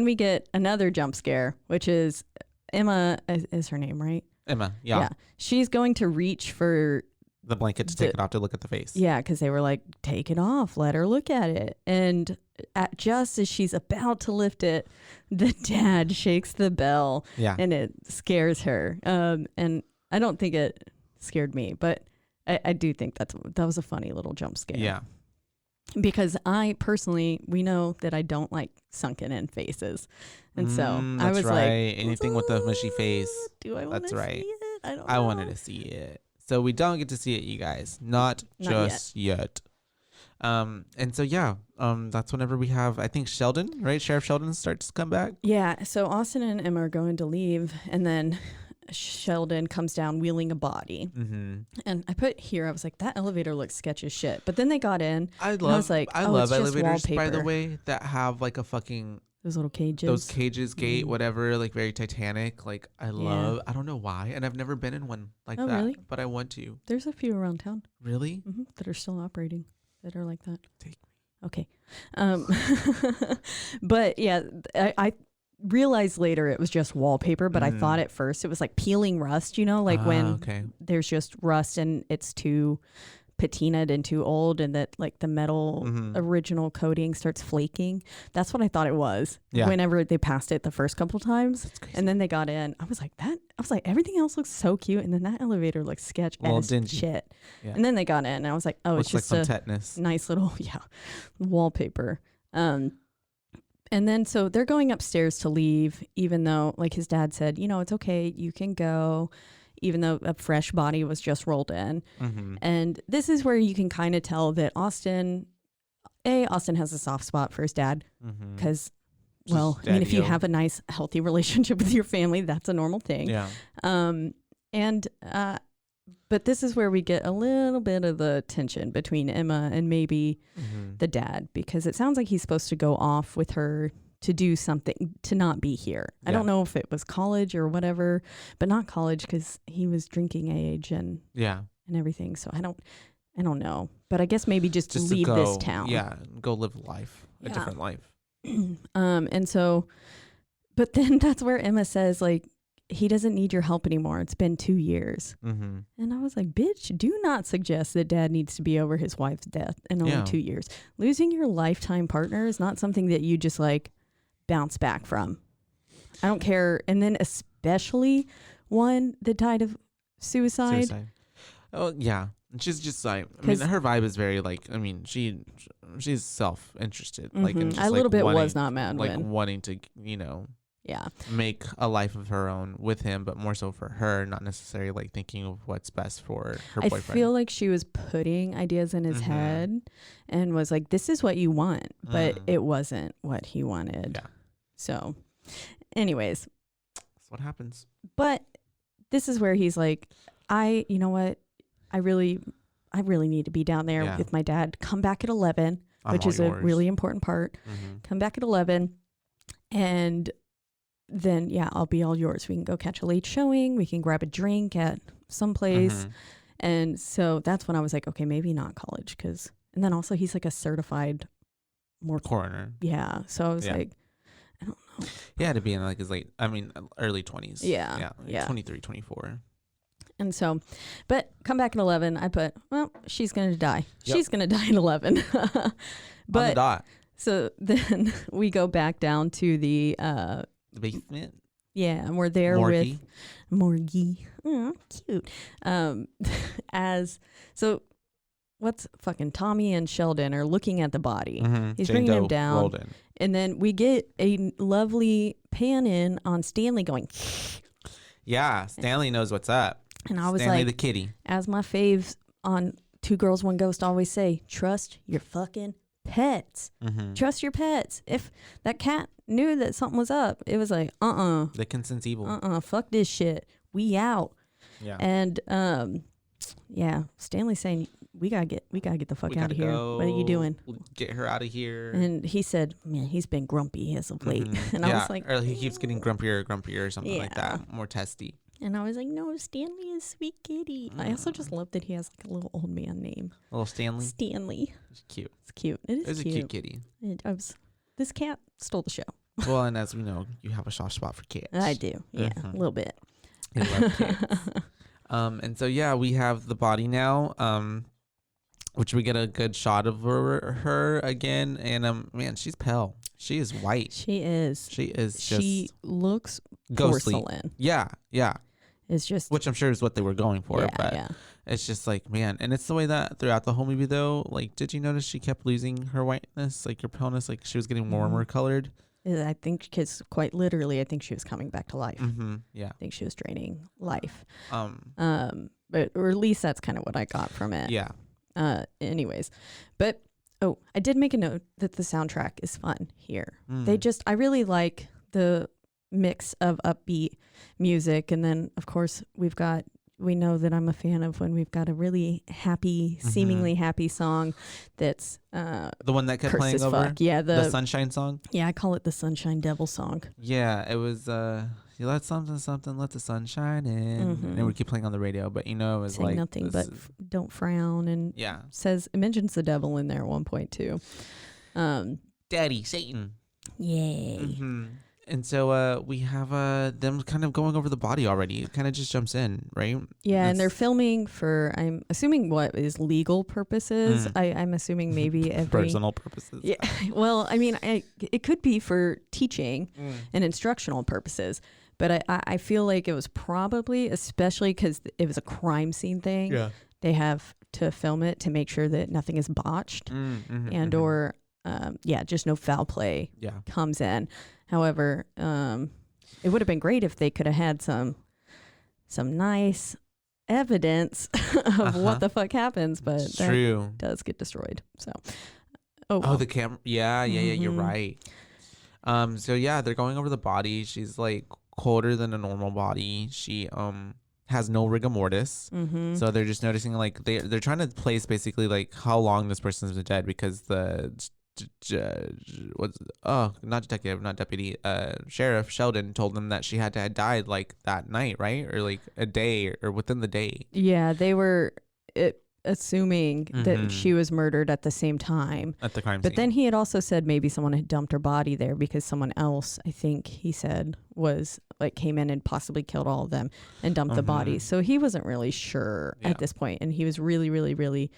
Speaker 2: we get another jump scare, which is Emma is her name, right?
Speaker 1: Emma. Yeah.
Speaker 2: She's going to reach for
Speaker 1: the blanket to take it off to look at the face.
Speaker 2: Yeah, because they were like, take it off, let her look at it. And just as she's about to lift it, the dad shakes the bell.
Speaker 1: Yeah.
Speaker 2: And it scares her. And I don't think it scared me, but I do think that was a funny little jump scare.
Speaker 1: Yeah.
Speaker 2: Because I personally, we know that I don't like sunken in faces. And so I was like,
Speaker 1: anything with a mushy face.
Speaker 2: Do I want to see it? I don't know.
Speaker 1: I wanted to see it. So we don't get to see it, you guys. Not just yet. And so, that's whenever we have, I think, Sheldon, right? Sheriff Sheldon starts to come back.
Speaker 2: Yeah. So Austin and Emma are going to leave, and then Sheldon comes down wheeling a body. And I put here, I was like, that elevator looks sketchy as shit. But then they got in. I love
Speaker 1: elevators, by the way, that have like a fucking
Speaker 2: those little cages,
Speaker 1: gate, whatever, like very Titanic. Like I don't know why, and I've never been in one like that.
Speaker 2: Really?
Speaker 1: But I want to.
Speaker 2: There's a few around town.
Speaker 1: Really?
Speaker 2: That are still operating, that are like that.
Speaker 1: Take me.
Speaker 2: Okay. But yeah, I realized later it was just wallpaper, but I thought at first it was like peeling rust, like when there's just rust and it's too patinaed and too old, and that like the metal original coating starts flaking. That's what I thought it was whenever they passed it the first couple times. And then they got in. I was like, everything else looks so cute, and then that elevator looks sketch as shit. Yeah. And then they got in, and I was like, oh, looks it's just like some tetanus. Nice little wallpaper. And then so they're going upstairs to leave, even though like his dad said, it's okay, you can go, even though a fresh body was just rolled in. And this is where you can kind of tell that Austin has a soft spot for his dad, because if you have a nice healthy relationship with your family, that's a normal thing. But this is where we get a little bit of the tension between Emma and maybe the dad, because it sounds like he's supposed to go off with her to do something, to not be here. I don't know if it was college or whatever, but not college, because he was drinking age and everything. So I don't know, but I guess maybe just leave this town.
Speaker 1: Yeah, go live a different life.
Speaker 2: And so, but then that's where Emma says, like, he doesn't need your help anymore. It's been 2 years. And I was like, bitch, do not suggest that dad needs to be over his wife's death in only 2 years. Losing your lifetime partner is not something that you just like bounce back from. I don't care. And then especially one that died of suicide.
Speaker 1: Oh yeah. She's just like, I mean, her vibe is very like, I mean, she's self-interested. Like, and just,
Speaker 2: a little bit was not mad
Speaker 1: like
Speaker 2: when.
Speaker 1: Wanting to, make a life of her own with him, but more so for her, not necessarily like thinking of what's best for her boyfriend.
Speaker 2: I feel like she was putting ideas in his head and was like, this is what you want, but it wasn't what he wanted. Yeah. So anyways.
Speaker 1: That's what happens.
Speaker 2: But this is where he's like, you know what? I really need to be down there with my dad. Come back at 11, which is a really important part. Come back at 11. And then, yeah, I'll be all yours. We can go catch a late showing. We can grab a drink at someplace. And so that's when I was like, okay, maybe not college. And then also he's like a certified
Speaker 1: coroner.
Speaker 2: Yeah. So I was like, I don't know.
Speaker 1: He had to be in like his early 20s.
Speaker 2: Yeah.
Speaker 1: 23, 24.
Speaker 2: And so, but come back at 11. I put, well, she's going to die.
Speaker 1: Yep.
Speaker 2: She's going to die at 11.
Speaker 1: On the dot.
Speaker 2: So then we go back down to the
Speaker 1: basement.
Speaker 2: Yeah, and we're there with Morgie. Oh, cute. What's fucking Tommy and Sheldon are looking at the body. He's
Speaker 1: Jane
Speaker 2: bringing
Speaker 1: Doe
Speaker 2: him down.
Speaker 1: rolled in.
Speaker 2: And then we get a lovely pan in on Stanley going.
Speaker 1: Yeah, Stanley knows what's up.
Speaker 2: And I was
Speaker 1: Stanley
Speaker 2: like,
Speaker 1: the kitty.
Speaker 2: as my faves on Two Girls, One Ghost always say, trust your fucking pets. Trust your pets. If that cat knew that something was up, it was like,
Speaker 1: They can sense evil.
Speaker 2: fuck this shit. We out.
Speaker 1: Yeah.
Speaker 2: And yeah, Stanley's saying we gotta get the fuck out of here. What are you doing?
Speaker 1: Get her out of here.
Speaker 2: And he said, man, he's been grumpy as of late. And I was like,
Speaker 1: or he keeps getting grumpier or something like that. More testy.
Speaker 2: And I was like, no, Stanley is sweet kitty. I also just love that he has like a little old man name.
Speaker 1: Little Stanley.
Speaker 2: Stanley.
Speaker 1: It's cute.
Speaker 2: It's cute. It is
Speaker 1: It's
Speaker 2: cute.
Speaker 1: a cute kitty.
Speaker 2: This cat stole the show.
Speaker 1: Well, and as we know, you have a soft spot for cats.
Speaker 2: I do. Yeah, a little bit.
Speaker 1: I love cats. And so, yeah, we have the body now, which we get a good shot of her again. And, man, she's pale. She is white.
Speaker 2: She is.
Speaker 1: She is just
Speaker 2: She looks
Speaker 1: ghostly.
Speaker 2: porcelain.
Speaker 1: Yeah.
Speaker 2: It's just.
Speaker 1: Which I'm sure is what they were going for.
Speaker 2: Yeah,
Speaker 1: but it's just like, man. And it's the way that throughout the whole movie, though, like, did you notice she kept losing her whiteness, like her paleness? Like, she was getting warmer colored.
Speaker 2: I think because quite literally, I think she was coming back to life.
Speaker 1: Yeah.
Speaker 2: I think she was draining life. But or at least that's kind of what I got from it.
Speaker 1: Yeah.
Speaker 2: Anyways, but I did make a note that the soundtrack is fun here.
Speaker 1: Mm.
Speaker 2: I really like the mix of upbeat music, and then of course we know that I'm a fan of when we've got a really happy, seemingly happy song that's
Speaker 1: the one that kept
Speaker 2: cursed
Speaker 1: playing
Speaker 2: as
Speaker 1: over.
Speaker 2: fuck. Yeah,
Speaker 1: the Sunshine song.
Speaker 2: Yeah, I call it the Sunshine Devil song.
Speaker 1: Yeah, it was you let something let the sun shine in, and we keep playing on the radio, but it was
Speaker 2: saying
Speaker 1: like
Speaker 2: nothing but don't frown, and it mentions the devil in there at one point too.
Speaker 1: Daddy Satan.
Speaker 2: Yay.
Speaker 1: And so we have them kind of going over the body already. It kind of just jumps in, right?
Speaker 2: Yeah, and they're filming for, I'm assuming, what is legal purposes. I'm assuming maybe every
Speaker 1: personal purposes.
Speaker 2: Yeah. Well, I mean, it could be for teaching and instructional purposes, but I feel like it was probably, especially because it was a crime scene thing.
Speaker 1: Yeah.
Speaker 2: They have to film it to make sure that nothing is botched and or just no foul play comes in. However, it would have been great if they could have had some nice evidence of what the fuck happens, but
Speaker 1: it's true.
Speaker 2: Does get destroyed. So,
Speaker 1: the camera. Yeah. You're right. So yeah, they're going over the body. She's like colder than a normal body. She has no rigor mortis. So they're just noticing like they're trying to place basically like how long this person's been dead, because the Sheriff Sheldon told them that she had to have died like that night, right? Or like a day or within the day.
Speaker 2: Yeah, they were assuming that she was murdered at the same time
Speaker 1: at the crime scene.
Speaker 2: But then he had also said maybe someone had dumped her body there because someone else, I think he said, was like came in and possibly killed all of them and dumped the bodies. So he wasn't really sure at this point, and he was really, really, really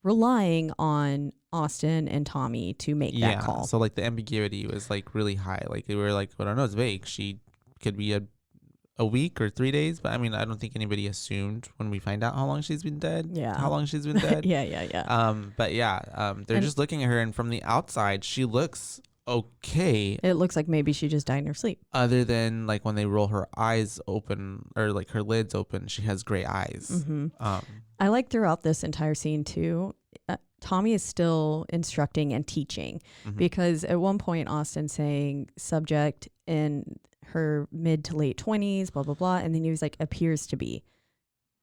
Speaker 2: relying on Austin and Tommy to make that call.
Speaker 1: So like the ambiguity was like really high. Like they were like, I don't know, it's vague. She could be a week or 3 days, but I mean, I don't think anybody assumed when we find out how long she's been dead. How long she's been dead.
Speaker 2: But
Speaker 1: they're just looking at her, and from the outside, she looks okay.
Speaker 2: It looks like maybe she just died in her sleep.
Speaker 1: Other than like when they roll her eyes open or like her lids open, she has gray eyes.
Speaker 2: I like throughout this entire scene too, Tommy is still instructing and teaching because at one point Austin's saying subject in her mid to late 20s, blah, blah, blah. And then he was like, appears to be.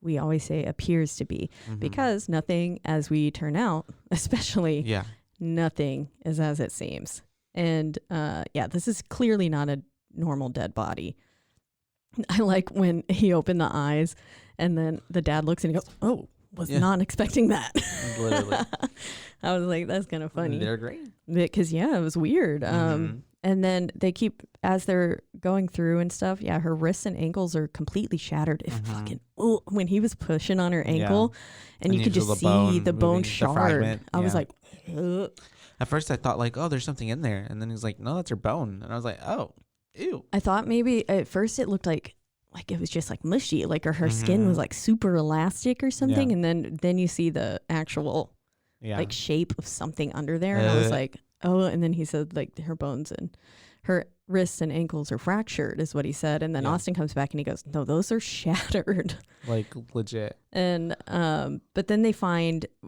Speaker 2: We always say appears to be because nothing, as we turn out, especially nothing is as it seems. And yeah, this is clearly not a normal dead body. I like when he opened the eyes and then the dad looks and he goes, oh, was not expecting that.
Speaker 1: Literally.
Speaker 2: I was like, that's kind of funny.
Speaker 1: They're great.
Speaker 2: Because, yeah, it was weird. And then they keep, as they're going through and stuff, yeah, her wrists and ankles are completely shattered. It fucking, when he was pushing on her ankle and you could just see the bone shard. I was like, ugh.
Speaker 1: At first I thought like, oh, there's something in there. And then he's like, no, that's her bone. And I was like, oh, ew.
Speaker 2: I thought maybe at first it looked like it was just like mushy, like her skin was like super elastic or something. And then you see the actual like shape of something under there. And I was like, oh, and then he said like her bones and her wrists and ankles are fractured is what he said. And then Austin comes back and he goes, no, those are shattered.
Speaker 1: Like legit.
Speaker 2: And but then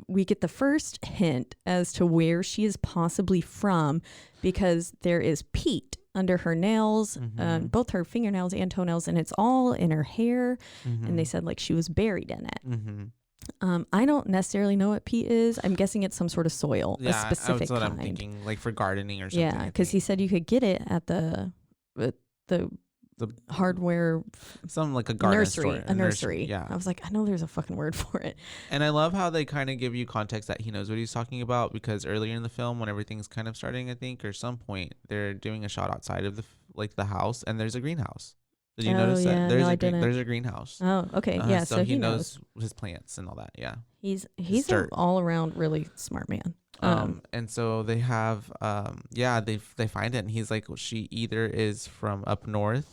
Speaker 2: we get the first hint as to where she is possibly from, because there is peat under her nails, both her fingernails and toenails, and it's all in her hair. And they said like she was buried in it. I don't necessarily know what peat is. I'm guessing it's some sort of soil, a specific
Speaker 1: that's what
Speaker 2: kind.
Speaker 1: I'm thinking, like for gardening or something.
Speaker 2: Yeah, because he said you could get it at the hardware,
Speaker 1: some like a garden
Speaker 2: nursery,
Speaker 1: store,
Speaker 2: a nursery.
Speaker 1: Yeah,
Speaker 2: I was like, I know there's a fucking word for it.
Speaker 1: And I love how they kind of give you context that he knows what he's talking about, because earlier in the film, when everything's kind of starting, I think, or some point, they're doing a shot outside of the house, and there's a greenhouse. Did you notice that? There's a greenhouse.
Speaker 2: Oh, okay. Yeah, so he knows
Speaker 1: his plants and all that. Yeah.
Speaker 2: He's an all around really smart man.
Speaker 1: And so they have they find it, and he's like, well, she either is from up north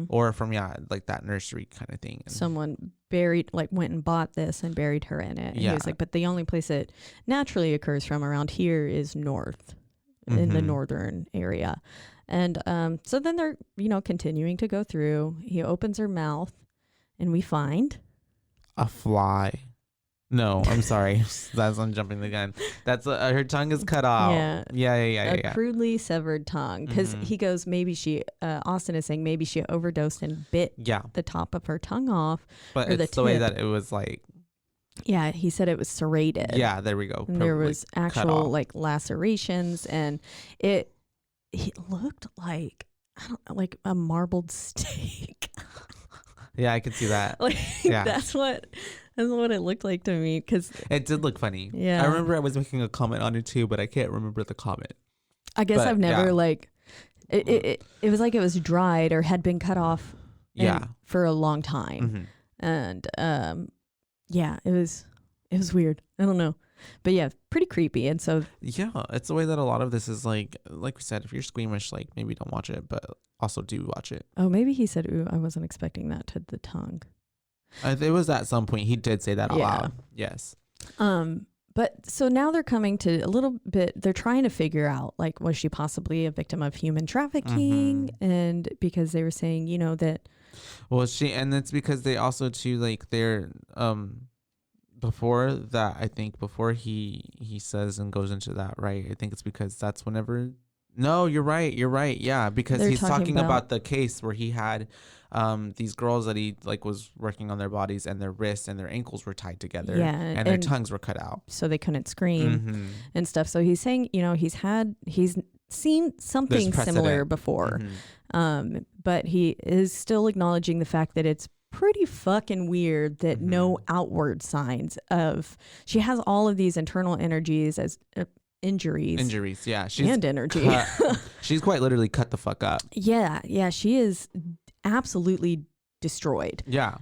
Speaker 1: or from like that nursery kind of thing. And
Speaker 2: someone went and bought this and buried her in it. And he was like, but the only place it naturally occurs from around here is north, in the northern area. And so then they're, continuing to go through. He opens her mouth and we find
Speaker 1: a fly. No, I'm sorry. I'm jumping the gun. That's her tongue is cut off. Yeah.
Speaker 2: A crudely severed tongue. Because he goes, maybe Austin is saying maybe she overdosed and bit the top of her tongue off.
Speaker 1: But it's the way that it was like.
Speaker 2: Yeah, he said it was serrated.
Speaker 1: Yeah, there we go.
Speaker 2: And there was actual like lacerations, and it looked like, I don't know, like a marbled steak.
Speaker 1: Yeah, I could see that.
Speaker 2: That's what it looked like to me, because
Speaker 1: it did look funny.
Speaker 2: Yeah,
Speaker 1: I remember I was making a comment on it too, but I can't remember the comment.
Speaker 2: I guess I've never it was like it was dried or had been cut off for a long time. And it was weird. I don't know. But yeah, pretty creepy. And so
Speaker 1: yeah, it's the way that a lot of this is like we said, if you're squeamish, like maybe don't watch it, but also do watch it.
Speaker 2: Oh, maybe he said, ooh, I wasn't expecting that to the tongue.
Speaker 1: It was at some point he did say that out loud. Yes.
Speaker 2: But so now they're coming to a little bit, they're trying to figure out, like, was she possibly a victim of human trafficking? And because they were saying, that.
Speaker 1: Well, and it's because they also too, like, they're before that, I think before he says and goes into that, right? I think it's because that's whenever. No, you're right. Yeah, because he's talking about the case where he had these girls that he like was working on their bodies, and their wrists and their ankles were tied together, and their tongues were cut out,
Speaker 2: so they couldn't scream and stuff. So he's saying, he's seen something similar before, but he is still acknowledging the fact that it's pretty fucking weird that no outward signs she has all of these internal energies as injuries,
Speaker 1: yeah,
Speaker 2: and energy.
Speaker 1: She's quite literally cut the fuck up.
Speaker 2: Yeah, she is absolutely destroyed.
Speaker 1: Yeah,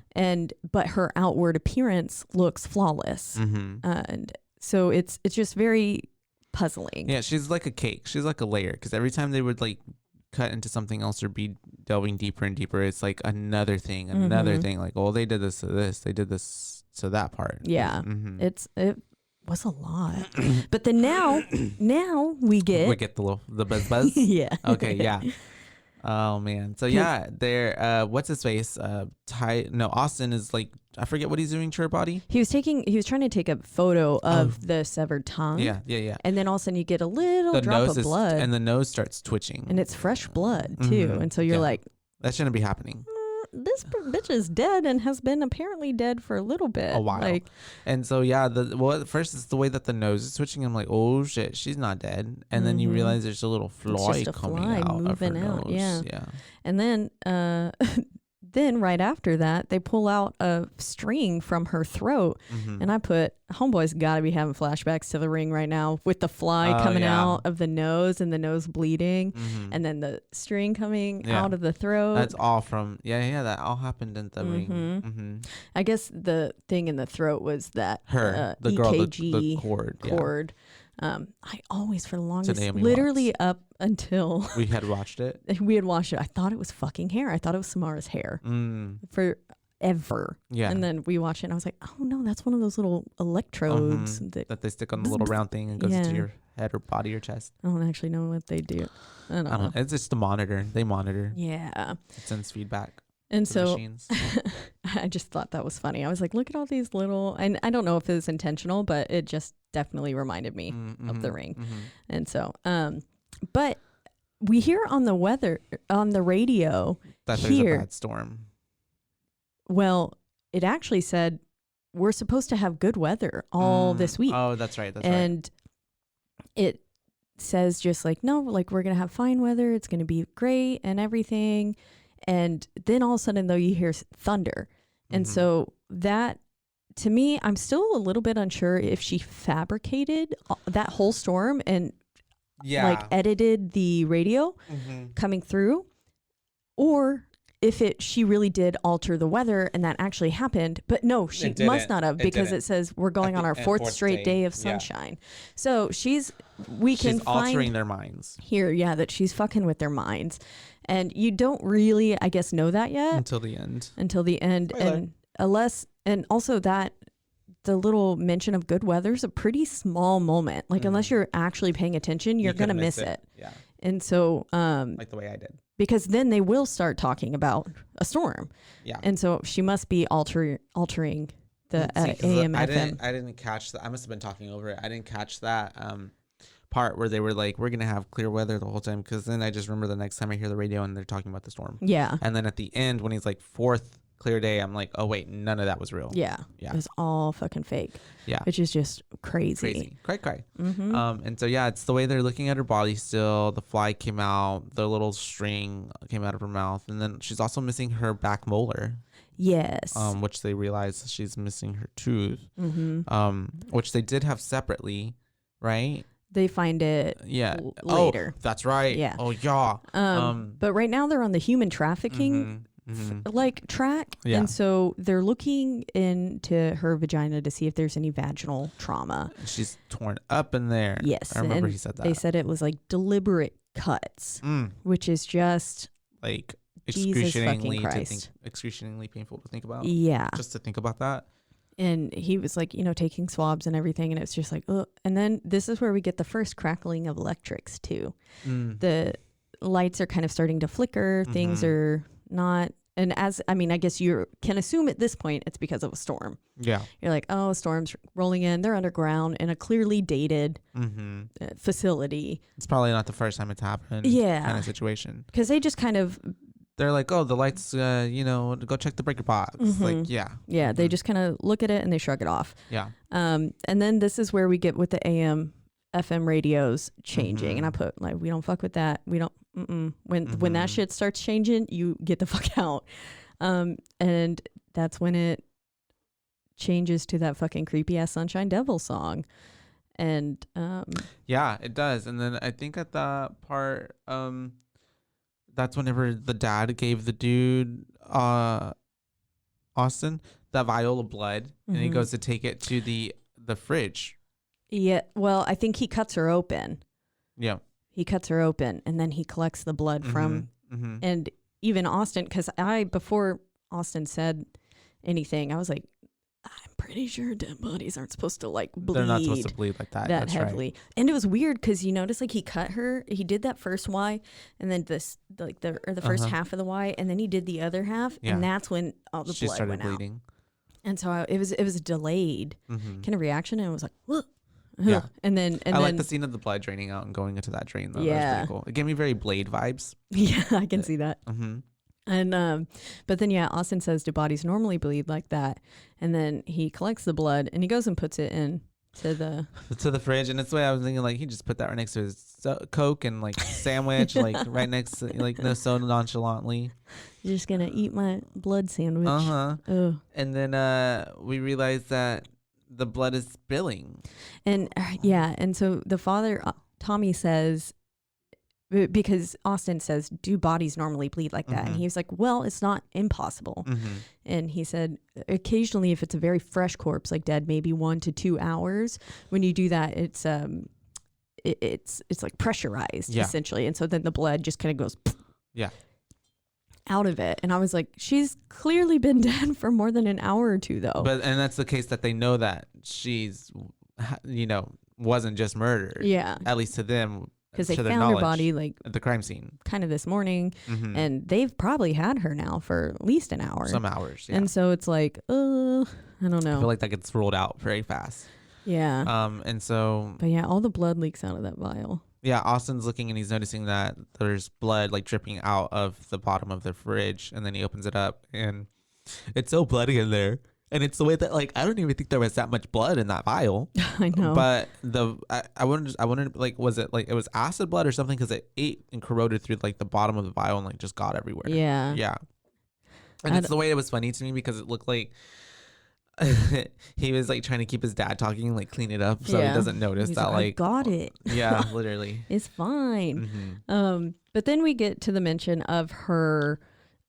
Speaker 2: but her outward appearance looks flawless, and so it's just very puzzling.
Speaker 1: Yeah, she's like a cake. She's like a layer, because every time they would like cut into something else or be delving deeper and deeper, it's like another thing, like, oh, they did this to this, they did this to that part.
Speaker 2: Yeah, it was a lot. But then now we get
Speaker 1: the buzz.
Speaker 2: Yeah.
Speaker 1: Okay. Yeah. Oh man. So yeah, they're what's his face? Austin is like, I forget what he's doing to her body.
Speaker 2: He was trying to take a photo of the severed tongue.
Speaker 1: Yeah.
Speaker 2: And then all of a sudden you get a little drop of blood,
Speaker 1: and the nose starts twitching,
Speaker 2: and it's fresh blood too. And so you're like,
Speaker 1: that shouldn't be happening.
Speaker 2: this bitch is dead and has been apparently dead for a little bit.
Speaker 1: A while.
Speaker 2: Like,
Speaker 1: and so yeah, at first it's the way that the nose is switching. I'm like, oh shit, she's not dead. And then you realize there's a little fly coming out of her nose. Yeah.
Speaker 2: And then then right after that, they pull out a string from her throat. And I put, homeboy's got to be having flashbacks to the ring right now with the fly coming out of the nose and the nose bleeding. And then the string coming out of the throat.
Speaker 1: That's all from, that all happened in the ring.
Speaker 2: I guess the thing in the throat was that
Speaker 1: the
Speaker 2: EKG
Speaker 1: girl, the cord.
Speaker 2: cord. I always, for the longest,
Speaker 1: Naomi
Speaker 2: literally
Speaker 1: Watts.
Speaker 2: up until
Speaker 1: we had watched it.
Speaker 2: I thought it was fucking hair. I thought it was Samara's hair forever.
Speaker 1: Yeah.
Speaker 2: And then we watched it and I was like, oh no, that's one of those little electrodes
Speaker 1: that they stick on the little round thing and goes to your head or body or chest.
Speaker 2: I don't actually know what they do. I don't know.
Speaker 1: It's just a monitor. They monitor.
Speaker 2: Yeah.
Speaker 1: It sends feedback.
Speaker 2: And so
Speaker 1: machines.
Speaker 2: I just thought that was funny. I was like, look at all these little, and I don't know if it was intentional, but it just definitely reminded me of the ring. And so, but we hear on the radio
Speaker 1: that there's a bad storm.
Speaker 2: Well, it actually said we're supposed to have good weather all this week.
Speaker 1: Oh, that's right.
Speaker 2: And it says just like, no, like we're going to have fine weather. It's going to be great and everything. And then all of a sudden, though, you hear thunder. And so that, to me, I'm still a little bit unsure if she fabricated that whole storm and like edited the radio coming through, or if she really did alter the weather and that actually happened. But no, she must not have, because it says we're going on our fourth straight day of sunshine. So we can
Speaker 1: altering
Speaker 2: find
Speaker 1: their minds
Speaker 2: here, that she's fucking with their minds. And you don't really, I guess, know that yet.
Speaker 1: Until the end.
Speaker 2: Spoiler. And also that the little mention of good weather is a pretty small moment. Like, unless you're actually paying attention, you're going to miss it.
Speaker 1: Yeah.
Speaker 2: And so,
Speaker 1: like the way I did.
Speaker 2: Because then they will start talking about a storm. Yeah. And so she must be altering the AM, FM.
Speaker 1: I didn't catch that. I must have been talking over it. I didn't catch that part where they were like, we're gonna have clear weather the whole time, because then I just remember the next time I hear the radio and they're talking about the storm.
Speaker 2: Yeah.
Speaker 1: And then at the end when he's like fourth clear day, I'm like, oh wait, none of that was real.
Speaker 2: Yeah. It was all fucking fake.
Speaker 1: Yeah.
Speaker 2: Which is just crazy.
Speaker 1: Cray. And so it's the way they're looking at her body still. The fly came out, the little string came out of her mouth, and then she's also missing her back molar.
Speaker 2: Yes.
Speaker 1: Which they realize she's missing her tooth. Which they did have separately, right?
Speaker 2: They find it later.
Speaker 1: Oh, that's right.
Speaker 2: Yeah.
Speaker 1: Oh, yeah.
Speaker 2: But right now they're on the human trafficking like track. Yeah. And so they're looking into her vagina to see if there's any vaginal trauma.
Speaker 1: She's torn up in there.
Speaker 2: Yes.
Speaker 1: I remember he said that.
Speaker 2: They said it was like deliberate cuts, which is just
Speaker 1: like
Speaker 2: excruciatingly
Speaker 1: painful to think about.
Speaker 2: Yeah.
Speaker 1: Just to think about that.
Speaker 2: And he was like, taking swabs and everything. And it's just like, ugh. And then this is where we get the first crackling of electrics too. The lights are kind of starting to flicker. Things are not. And I guess you can assume at this point it's because of a storm.
Speaker 1: Yeah.
Speaker 2: You're like, oh, a storm's rolling in. They're underground in a clearly dated facility.
Speaker 1: It's probably not the first time it's happened.
Speaker 2: Yeah.
Speaker 1: Kind of situation.
Speaker 2: Because they just kind of...
Speaker 1: They're like, oh, the lights, go check the breaker box. Like, yeah.
Speaker 2: Yeah, they just kind of look at it and they shrug it off.
Speaker 1: Yeah.
Speaker 2: And then this is where we get with the AM, FM radios changing. And I put, like, we don't fuck with that. We don't, When that shit starts changing, you get the fuck out. And that's when it changes to that fucking creepy ass Sunshine Devil song. And
Speaker 1: yeah, it does. And then I think at that part, that's whenever the dad gave the dude, Austin, that vial of blood, and he goes to take it to the fridge.
Speaker 2: Yeah, well, I think he cuts her open.
Speaker 1: Yeah. He
Speaker 2: cuts her open, and then he collects the blood from, and even Austin, because before Austin said anything, I was like, I'm pretty sure dead bodies aren't supposed to like bleed.
Speaker 1: They're not supposed to bleed like that. That's
Speaker 2: heavily. Right. And it was weird because you notice like he cut her. He did that first Y, and then the first half of the Y, and then he did the other half, and that's when all the blood went bleeding out. And so it was a delayed kind of reaction, and it was like, whoa.
Speaker 1: Yeah.
Speaker 2: And then
Speaker 1: I like the scene of the blood draining out and going into that drain though. Yeah. That was pretty cool. It gave me very Blade vibes.
Speaker 2: Yeah, I can see that. And but then Austin says, do bodies normally bleed like that? And then he collects the blood and he goes and puts it in to the
Speaker 1: fridge. And that's the way I was thinking, like, he just put that right next to his Coke and like sandwich, like right next to, like, no, so nonchalantly.
Speaker 2: You're just gonna eat my blood sandwich.
Speaker 1: Oh. And then we realize that the blood is spilling.
Speaker 2: And and so the father, Tommy, says, because Austin says, do bodies normally bleed like that? And he was like, well, it's not impossible. And he said, occasionally, if it's a very fresh corpse, like dead, maybe 1 to 2 hours, when you do that, it's like pressurized essentially. And so then the blood just kind of goes out of it. And I was like, she's clearly been dead for more than an hour or two, though.
Speaker 1: And that's the case that they know that she's, wasn't just murdered.
Speaker 2: Yeah.
Speaker 1: At least to them.
Speaker 2: Because they found her body like
Speaker 1: at the crime scene
Speaker 2: kind of this morning, and they've probably had her now for at least an hour.
Speaker 1: Some hours, yeah.
Speaker 2: And so it's like, I don't know.
Speaker 1: I feel like that gets rolled out very fast.
Speaker 2: Yeah.
Speaker 1: And so.
Speaker 2: But yeah, all the blood leaks out of that vial.
Speaker 1: Yeah, Austin's looking and he's noticing that there's blood like dripping out of the bottom of the fridge, and then he opens it up and it's so bloody in there. And it's the way that, like, I don't even think there was that much blood in that vial.
Speaker 2: I know.
Speaker 1: But I wondered, like, was it like it was acid blood or something? Because it ate and corroded through like the bottom of the vial and like just got everywhere.
Speaker 2: Yeah.
Speaker 1: Yeah. And it's the way it was funny to me because it looked like he was like trying to keep his dad talking, like clean it up so he doesn't notice that like
Speaker 2: I got it.
Speaker 1: Yeah, literally.
Speaker 2: It's fine. But then we get to the mention of her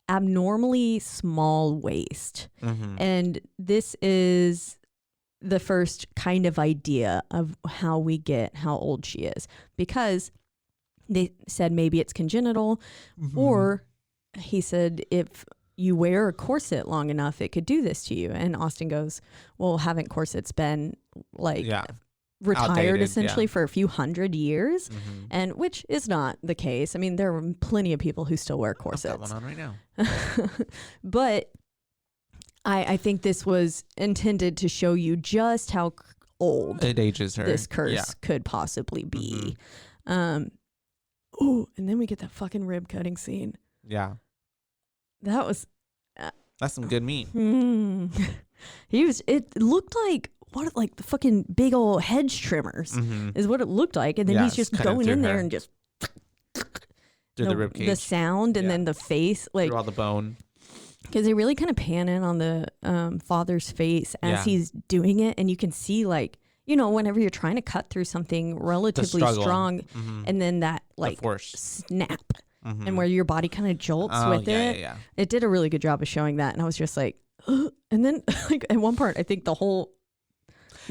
Speaker 2: abnormally small waist. And this is the first kind of idea of how we get how old she is, because they said maybe it's congenital, or he said if you wear a corset long enough it could do this to you. And Austin goes, well, haven't corsets been like retired
Speaker 1: outdated,
Speaker 2: essentially for a few hundred years? And which is not the case. I mean, there are plenty of people who still wear corsets.
Speaker 1: I've got one on right now.
Speaker 2: But I think this was intended to show you just how old
Speaker 1: it ages her.
Speaker 2: This curse could possibly be. And then we get that fucking rib cutting scene.
Speaker 1: Yeah.
Speaker 2: That was
Speaker 1: that's some good meat.
Speaker 2: It looked like the fucking big old hedge trimmers is what it looked like. And then he's just going in there and just
Speaker 1: through the rib cage.
Speaker 2: The sound and then the face, like
Speaker 1: through all the bone.
Speaker 2: Because they really kind of pan in on the father's face as he's doing it, and you can see, like, whenever you're trying to cut through something relatively strong, and then that like snap, and where your body kind of jolts with it.
Speaker 1: Yeah.
Speaker 2: It did a really good job of showing that, and I was just like, ugh. And then like at one part, I think the whole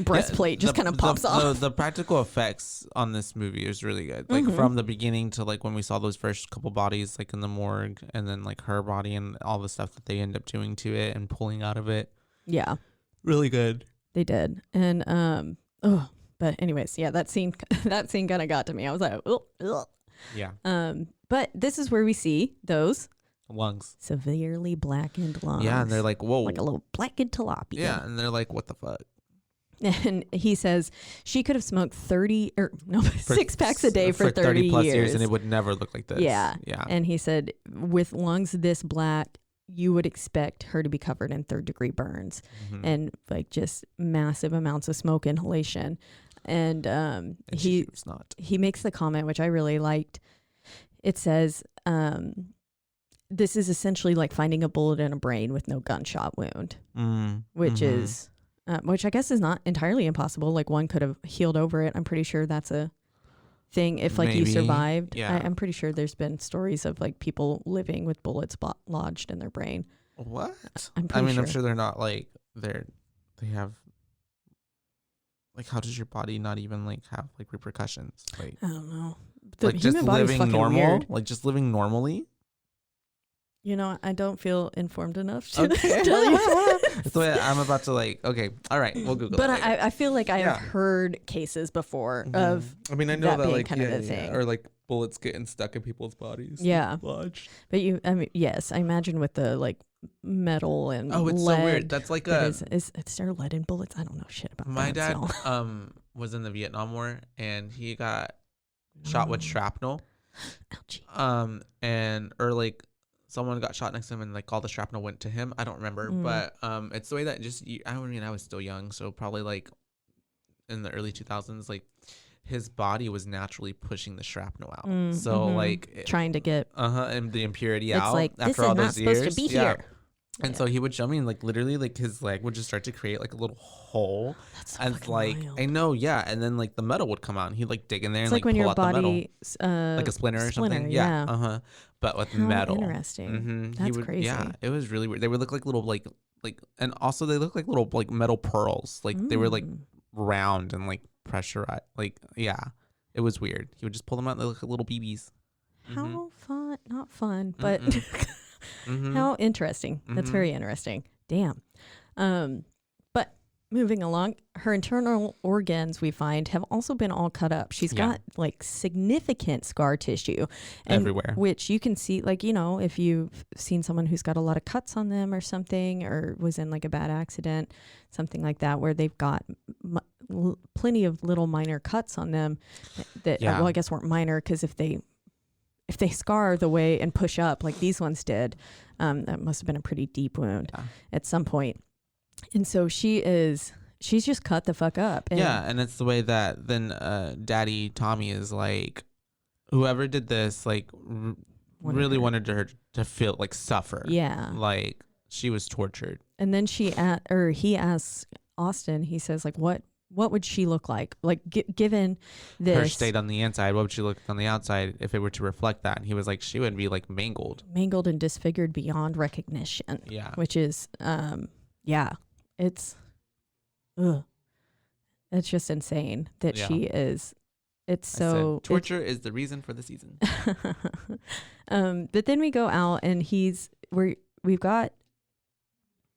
Speaker 2: breastplate just kind of pops off.
Speaker 1: The practical effects on this movie is really good. Like from the beginning to like when we saw those first couple bodies like in the morgue, and then like her body and all the stuff that they end up doing to it and pulling out of it. Yeah. Really good.
Speaker 2: They did. And but anyways, that scene kind of got to me. I was like, ugh.
Speaker 1: Yeah.
Speaker 2: But this is where we see those
Speaker 1: lungs,
Speaker 2: severely blackened lungs.
Speaker 1: Yeah, and they're like, whoa,
Speaker 2: like a little blackened tilapia.
Speaker 1: Yeah, and they're like, what the fuck?
Speaker 2: And he says she could have smoked 6 packs a day for 30
Speaker 1: plus
Speaker 2: years,
Speaker 1: and it would never look like this.
Speaker 2: Yeah.
Speaker 1: Yeah.
Speaker 2: And he said with lungs this black, you would expect her to be covered in 3rd-degree burns and like just massive amounts of smoke inhalation. And he
Speaker 1: was not. He
Speaker 2: makes the comment, which I really liked. It says, this is essentially like finding a bullet in a brain with no gunshot wound, which is... which I guess is not entirely impossible. Like one could have healed over it. I'm pretty sure that's a thing. If like you survived, I'm pretty sure there's been stories of like people living with bullets lodged in their brain.
Speaker 1: What?
Speaker 2: I'm
Speaker 1: sure they're not like they have like, how does your body not even like have like repercussions? Like
Speaker 2: I don't know.
Speaker 1: Like just living normal, weird. Like just living normally.
Speaker 2: I don't feel informed enough to
Speaker 1: tell you. That's the way I'm about to like, okay, all right, we'll Google
Speaker 2: but
Speaker 1: it.
Speaker 2: But I feel like I have heard cases before of
Speaker 1: I know that like
Speaker 2: kind of the thing.
Speaker 1: Or like bullets getting stuck in people's bodies.
Speaker 2: Yeah.
Speaker 1: Lodged.
Speaker 2: But yes, I imagine with the like metal and
Speaker 1: it's
Speaker 2: lead.
Speaker 1: So weird. That's like
Speaker 2: is there lead in bullets? I don't know shit about
Speaker 1: my
Speaker 2: that.
Speaker 1: My dad was in the Vietnam War and he got shot with shrapnel.
Speaker 2: Ouchie.
Speaker 1: And or like someone got shot next to him and like all the shrapnel went to him. I don't remember, but it's the way that just I mean I was still young, so probably like in the early 2000s, like his body was naturally pushing the shrapnel out. So like
Speaker 2: trying to get
Speaker 1: and the impurity
Speaker 2: it's
Speaker 1: out
Speaker 2: like
Speaker 1: after
Speaker 2: this is
Speaker 1: all
Speaker 2: not
Speaker 1: those
Speaker 2: supposed
Speaker 1: years.
Speaker 2: to be here.
Speaker 1: And so he would show me, and like literally, like his leg would just start to create like a little hole.
Speaker 2: That's
Speaker 1: and
Speaker 2: fucking
Speaker 1: like
Speaker 2: wild.
Speaker 1: I know, yeah. And then like the metal would come out, and he'd like dig in there
Speaker 2: It's
Speaker 1: and
Speaker 2: like when
Speaker 1: pull
Speaker 2: your
Speaker 1: out the metal,
Speaker 2: body
Speaker 1: like a splinter or something. Yeah. But with
Speaker 2: How
Speaker 1: metal.
Speaker 2: interesting. That's crazy.
Speaker 1: Yeah, it was really weird. They would look like little like, and also they look like little like metal pearls. Like they were like round and like pressurized. Like it was weird. He would just pull them out, and they look like little BBs.
Speaker 2: How fun? Not fun, but how interesting. That's very interesting. Damn. But moving along, her internal organs we find have also been all cut up. She's got like significant scar tissue
Speaker 1: everywhere,
Speaker 2: which you can see, like, you know, if you've seen someone who's got a lot of cuts on them or something, or was in like a bad accident, something like that, where they've got plenty of little minor cuts on them that, well, I guess weren't minor, because if they scar the way and push up like these ones did, that must have been a pretty deep wound at some point. And so she's just cut the fuck up.
Speaker 1: And it's the way that then Daddy Tommy is like, whoever did this, like really wanted her to feel like suffer.
Speaker 2: Yeah.
Speaker 1: Like she was tortured.
Speaker 2: And then he asks Austin, he says, like, what would she look like? Like, given this...
Speaker 1: Her state on the inside, what would she look on the outside if it were to reflect that? And he was like, she would be like mangled.
Speaker 2: Mangled and disfigured beyond recognition.
Speaker 1: Yeah.
Speaker 2: Which is, it's... Ugh. It's just insane that she is... It's so...
Speaker 1: Torture is the reason for the season.
Speaker 2: But then we go out and we've got...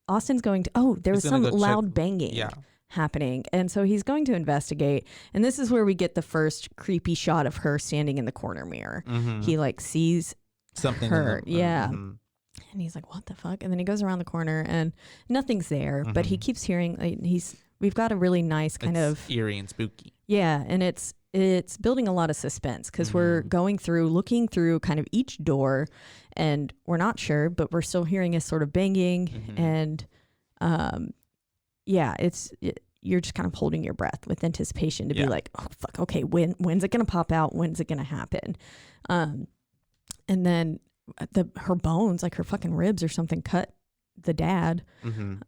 Speaker 2: Austin's going to... there was some loud banging.
Speaker 1: Yeah.
Speaker 2: Happening, and so he's going to investigate, and this is where we get the first creepy shot of her standing in the corner mirror. He like sees
Speaker 1: something
Speaker 2: her and he's like, what the fuck? And then he goes around the corner and nothing's there, but he keeps hearing, like, we've got a really nice kind of
Speaker 1: eerie and spooky,
Speaker 2: and it's building a lot of suspense, because we're looking through kind of each door, and we're not sure, but we're still hearing a sort of banging, and you're just kind of holding your breath with anticipation to be like, oh fuck, okay, when's it gonna pop out? When's it gonna happen? And then her bones, like her fucking ribs or something, cut the dad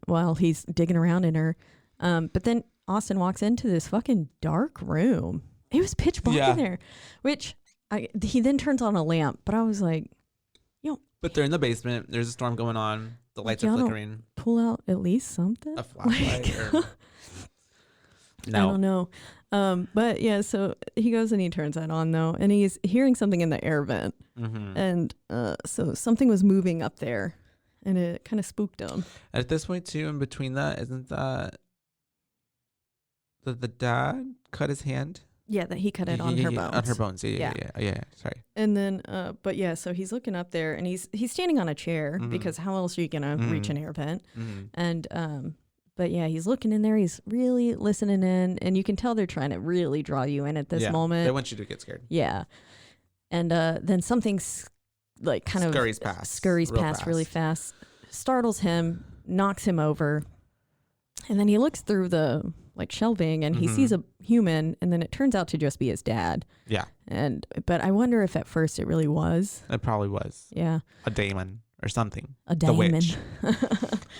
Speaker 2: while he's digging around in her. But then Austin walks into this fucking dark room. It was pitch black in there, which he then turns on a lamp. But I was like,
Speaker 1: but they're in the basement. There's a storm going on. The lights are flickering.
Speaker 2: Pull out at least something.
Speaker 1: A flashlight.
Speaker 2: No. I don't know. But yeah, so he goes and he turns that on though, and he's hearing something in the air vent, and so something was moving up there, and it kind of spooked him.
Speaker 1: At this point too, in between that, isn't that the dad cut his hand?
Speaker 2: Yeah, that he cut it on her bones.
Speaker 1: On her bones. Yeah. Sorry.
Speaker 2: And then, but yeah, so he's looking up there, and he's standing on a chair, because how else are you gonna reach an air vent? And but yeah, he's looking in there. He's really listening in, and you can tell they're trying to really draw you in at this moment.
Speaker 1: They want you to get scared.
Speaker 2: Yeah. And then something's like kind of scurries past really fast, startles him, knocks him over, and then he looks through the like shelving, and he sees a human, and then it turns out to just be his dad.
Speaker 1: Yeah.
Speaker 2: But I wonder if at first it really was.
Speaker 1: It probably was.
Speaker 2: Yeah.
Speaker 1: A daemon or something.
Speaker 2: A daemon.
Speaker 1: The witch.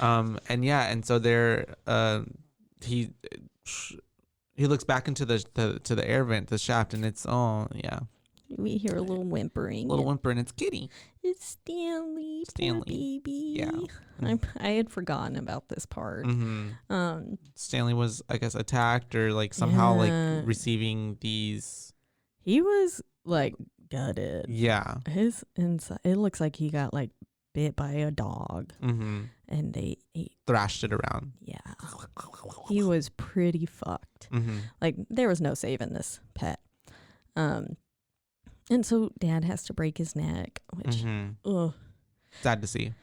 Speaker 1: And so there, he looks back into the air vent, the shaft, and it's
Speaker 2: we hear a little whimpering.
Speaker 1: And it's Kitty.
Speaker 2: It's Stanley. Poor baby.
Speaker 1: Yeah.
Speaker 2: I had forgotten about this part.
Speaker 1: Stanley was, I guess, attacked or like somehow like receiving these.
Speaker 2: He was like gutted.
Speaker 1: Yeah.
Speaker 2: His inside. It looks like he got like bit by a dog, and they
Speaker 1: thrashed it around.
Speaker 2: Yeah. He was pretty fucked. Like there was no saving this pet. And so dad has to break his neck, which
Speaker 1: sad to see.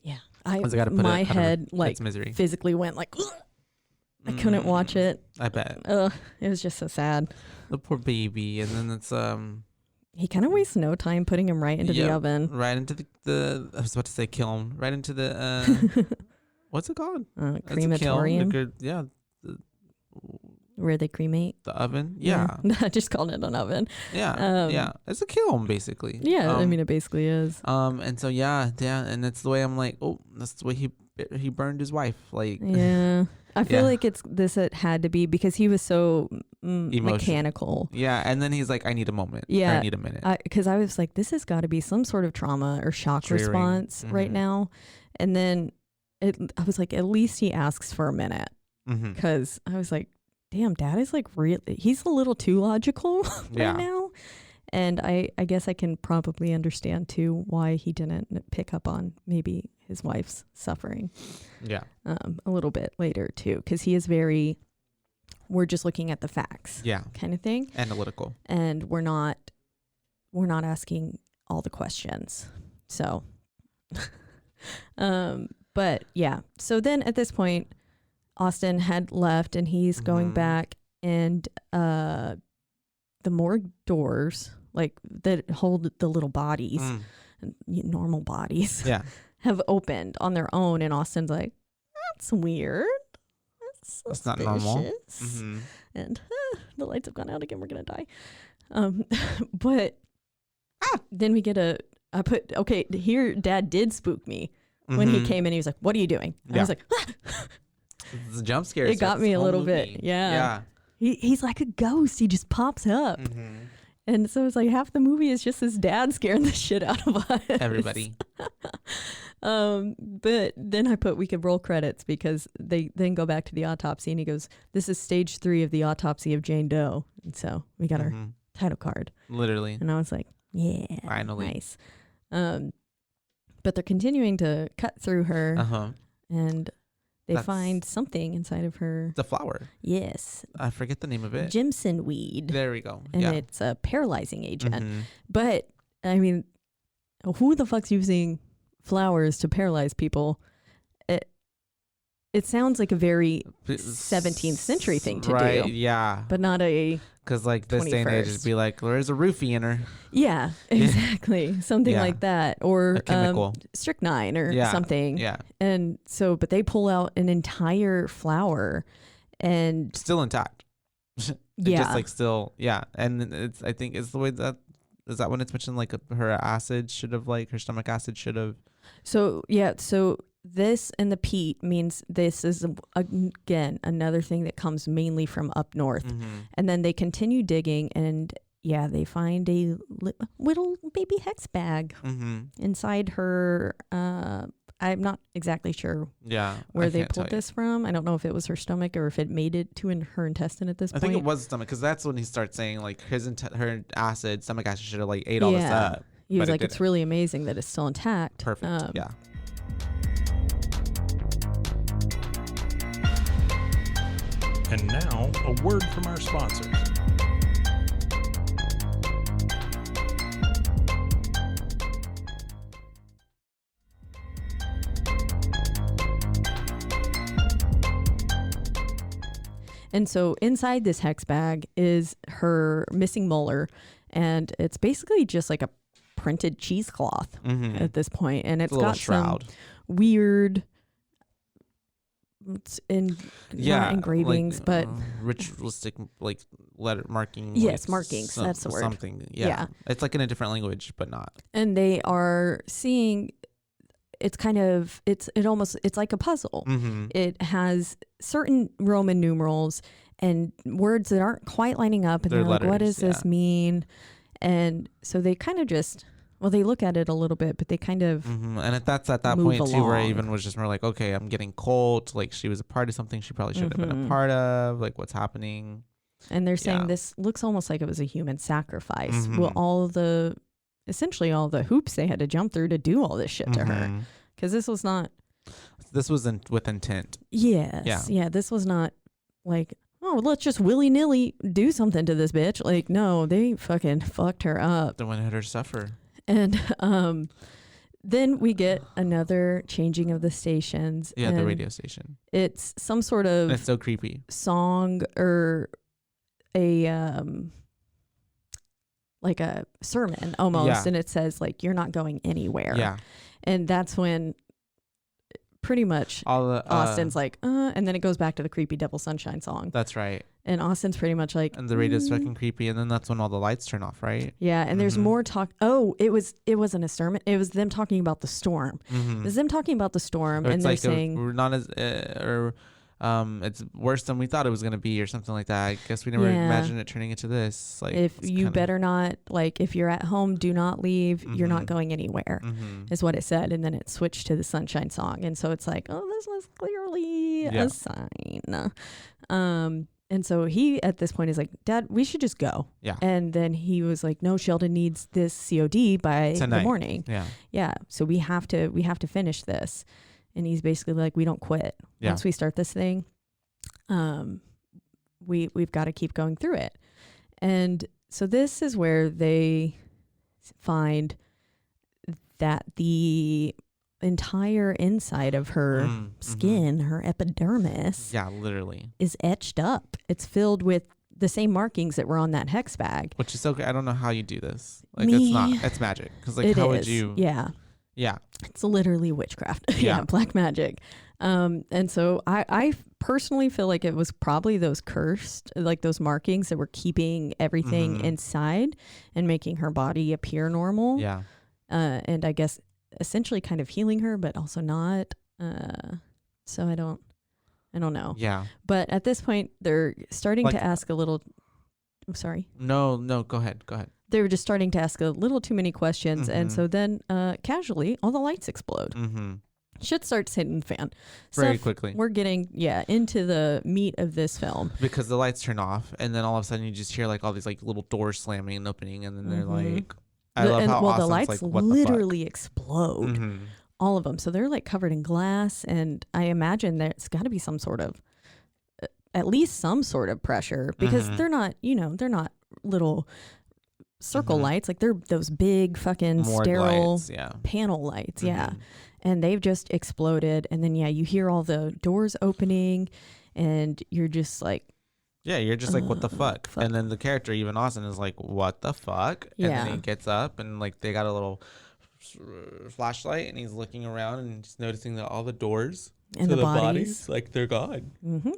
Speaker 2: Yeah.
Speaker 1: My
Speaker 2: head like physically went like I couldn't watch it.
Speaker 1: I bet.
Speaker 2: It was just so sad.
Speaker 1: The poor baby. And then it's
Speaker 2: he kind of wastes no time putting him right into the
Speaker 1: Yep.
Speaker 2: oven.
Speaker 1: Right into the I was about to say kiln. Right into the what's it called? It's a kiln.
Speaker 2: Crematorium,
Speaker 1: Yeah. The,
Speaker 2: where they cremate.
Speaker 1: the oven. Yeah.
Speaker 2: I just called it an oven.
Speaker 1: Yeah. Yeah. It's a kiln basically.
Speaker 2: Yeah, I mean, it basically is.
Speaker 1: And so yeah, and that's the way I'm like, oh, that's the way he burned his wife. Like,
Speaker 2: Yeah. I feel like it had to be because he was so mechanical.
Speaker 1: Yeah, and then he's like, I need a moment.
Speaker 2: Yeah.
Speaker 1: Or I need a minute.
Speaker 2: Because I was like, this has got to be some sort of trauma or shock
Speaker 1: Triggering.
Speaker 2: response right now. And then I was like, at least he asks for a minute. Because I was like, damn, Dad is like he's a little too logical right now. And I guess I can probably understand too why he didn't pick up on maybe his wife's suffering.
Speaker 1: Yeah.
Speaker 2: A little bit later too, because he is we're just looking at the facts.
Speaker 1: Yeah.
Speaker 2: Kind of thing.
Speaker 1: Analytical.
Speaker 2: And we're not asking all the questions. So, but yeah. So then at this point, Austin had left and he's going back, and the morgue doors, like that hold the little bodies, normal bodies, have opened on their own. And Austin's like, that's weird. That's
Speaker 1: not normal.
Speaker 2: And the lights have gone out again. We're going to die. But then we get here Dad did spook me when he came in. He was like, what are you doing? And I was like,
Speaker 1: the jump scare.
Speaker 2: It got me a little bit. Yeah. He's like a ghost. He just pops up. And so it's like half the movie is just his dad scaring the shit out of us.
Speaker 1: Everybody.
Speaker 2: But then we could roll credits because they then go back to the autopsy and he goes, this is stage 3 of the autopsy of Jane Doe. And so we got our title card.
Speaker 1: Literally.
Speaker 2: And I was like, yeah,
Speaker 1: finally.
Speaker 2: Nice. But they're continuing to cut through her and they find something inside of her.
Speaker 1: The flower.
Speaker 2: Yes.
Speaker 1: I forget the name of it.
Speaker 2: Jimson weed.
Speaker 1: There we go.
Speaker 2: And it's a paralyzing agent. But, I mean, who the fuck's using flowers to paralyze people? It sounds like a very 17th century thing to do.
Speaker 1: Yeah.
Speaker 2: But not a...
Speaker 1: Because like this 21st. Day and age, it'd be like, there's a roofie in her.
Speaker 2: Yeah, exactly. Something like that. Or strychnine or something.
Speaker 1: Yeah.
Speaker 2: And so, but they pull out an entire flower and...
Speaker 1: Still intact. Just like still, And I think it's the way that... Is that when it's mentioned like her acid should have like, her stomach acid should have... So this and the peat means this is, again, another thing that comes mainly from up north. And then they continue digging and, they find a little baby hex bag inside her. I'm not exactly sure where they pulled this from. I don't know if it was her stomach or if it made it to her intestine at this point. I think it was stomach because that's when he starts saying like her stomach acid should have like ate all this up.
Speaker 2: He was like, it's really amazing that it's still intact.
Speaker 1: Perfect.
Speaker 3: And now, a word from our sponsors.
Speaker 2: And so inside this hex bag is her missing molar, and it's basically just like a printed cheesecloth at this point, and it's got shroud. Some weird not engravings, like, but
Speaker 1: ritualistic like letter markings.
Speaker 2: Yes, markings. That's the word.
Speaker 1: Something. Yeah, it's like in a different language, but not.
Speaker 2: And they are seeing. It's kind of it's like a puzzle. It has certain Roman numerals and words that aren't quite lining up, and they're like, what does this mean? And so they kind of just they look at it a little bit, but they kind of
Speaker 1: and that's at that point too where I even was just more like, okay, I'm getting cold. Like she was a part of something she probably should have been a part of. Like what's happening? And they're saying this looks almost like it was a human sacrifice.
Speaker 2: Well, essentially all the hoops they had to jump through to do all this shit to her, because this was
Speaker 1: with intent.
Speaker 2: This was not like, oh, let's just willy-nilly do something to this bitch. Like, no, they fucking fucked her up.
Speaker 1: They went and had her suffer.
Speaker 2: And then we get another changing of the stations.
Speaker 1: Yeah, the radio station.
Speaker 2: It's some sort of
Speaker 1: it's so creepy
Speaker 2: song or a like a sermon almost,
Speaker 1: Yeah.
Speaker 2: and it says like you're not going anywhere.
Speaker 1: Yeah.
Speaker 2: And that's when pretty much
Speaker 1: All the
Speaker 2: Austin's like, and then it goes back to the creepy Devil Sunshine song.
Speaker 1: That's right.
Speaker 2: And Austin's pretty much like,
Speaker 1: And the radio's fucking creepy, and then that's when all the lights turn off, right?
Speaker 2: yeah. And there's more talk. Oh, it wasn't a sermon. It was them talking about the storm. It was them talking about the storm, and
Speaker 1: It's
Speaker 2: they're
Speaker 1: like
Speaker 2: saying,
Speaker 1: we're not as it's worse than we thought it was gonna be, or something like that. I guess we never imagined it turning into this. Like,
Speaker 2: if you better not, like, if you're at home, do not leave. You're not
Speaker 1: Mm-hmm.
Speaker 2: going anywhere, is what it said. And then it switched to the Sunshine song. And so it's like, oh, this was clearly a sign. And so he, at this point, is like, Dad, we should just go.
Speaker 1: Yeah.
Speaker 2: And then he was like, no, Sheldon needs this COD by
Speaker 1: Tonight.
Speaker 2: the morning.
Speaker 1: Yeah.
Speaker 2: Yeah. So we have to finish this. And he's basically like, we don't quit.
Speaker 1: Yeah.
Speaker 2: Once we start this thing, we've got to keep going through it. And so this is where they find that the entire inside of her skin, her epidermis,
Speaker 1: Yeah, literally.
Speaker 2: is etched up. It's filled with the same markings that were on that hex bag.
Speaker 1: Which is so good. I don't know how you do this. Like,
Speaker 2: Me-
Speaker 1: it's magic. Because, like,
Speaker 2: It
Speaker 1: how
Speaker 2: is.
Speaker 1: would you?
Speaker 2: Yeah.
Speaker 1: Yeah.
Speaker 2: It's literally witchcraft.
Speaker 1: Yeah.
Speaker 2: Black magic. And so I personally feel like it was probably those cursed, like those markings that were keeping everything inside and making her body appear normal.
Speaker 1: Yeah.
Speaker 2: And I guess essentially kind of healing her, but also not. So I don't know.
Speaker 1: Yeah.
Speaker 2: But at this point, they're starting
Speaker 1: Like-
Speaker 2: to ask a little. I'm sorry.
Speaker 1: No, go ahead.
Speaker 2: They were just starting to ask a little too many questions. And so then casually, all the lights explode.
Speaker 1: Mm-hmm.
Speaker 2: Shit starts hitting the fan.
Speaker 1: Very
Speaker 2: Stuff-
Speaker 1: quickly.
Speaker 2: We're getting, into the meat of this film.
Speaker 1: Because the lights turn off, and then all of a sudden you just hear like all these like little doors slamming and opening, and then they're like, I love how
Speaker 2: the
Speaker 1: Austin's
Speaker 2: lights
Speaker 1: like, what
Speaker 2: literally explode.
Speaker 1: the fuck?
Speaker 2: All of them. So they're like covered in glass. And I imagine there's got to be some sort of, at least some sort of pressure, because they're not, they're not little circle lights. Like they're those big fucking
Speaker 1: More
Speaker 2: sterile
Speaker 1: lights, yeah.
Speaker 2: panel lights. Yeah. And they've just exploded. And then, you hear all the doors opening and you're just like,
Speaker 1: Yeah, you're just like, what the fuck?
Speaker 2: fuck.
Speaker 1: And then the character, even Austin, is like, what the fuck? And
Speaker 2: Yeah.
Speaker 1: then he gets up and like they got a little flashlight and he's looking around and just noticing that all the doors
Speaker 2: and
Speaker 1: to
Speaker 2: the bodies,
Speaker 1: like they're gone.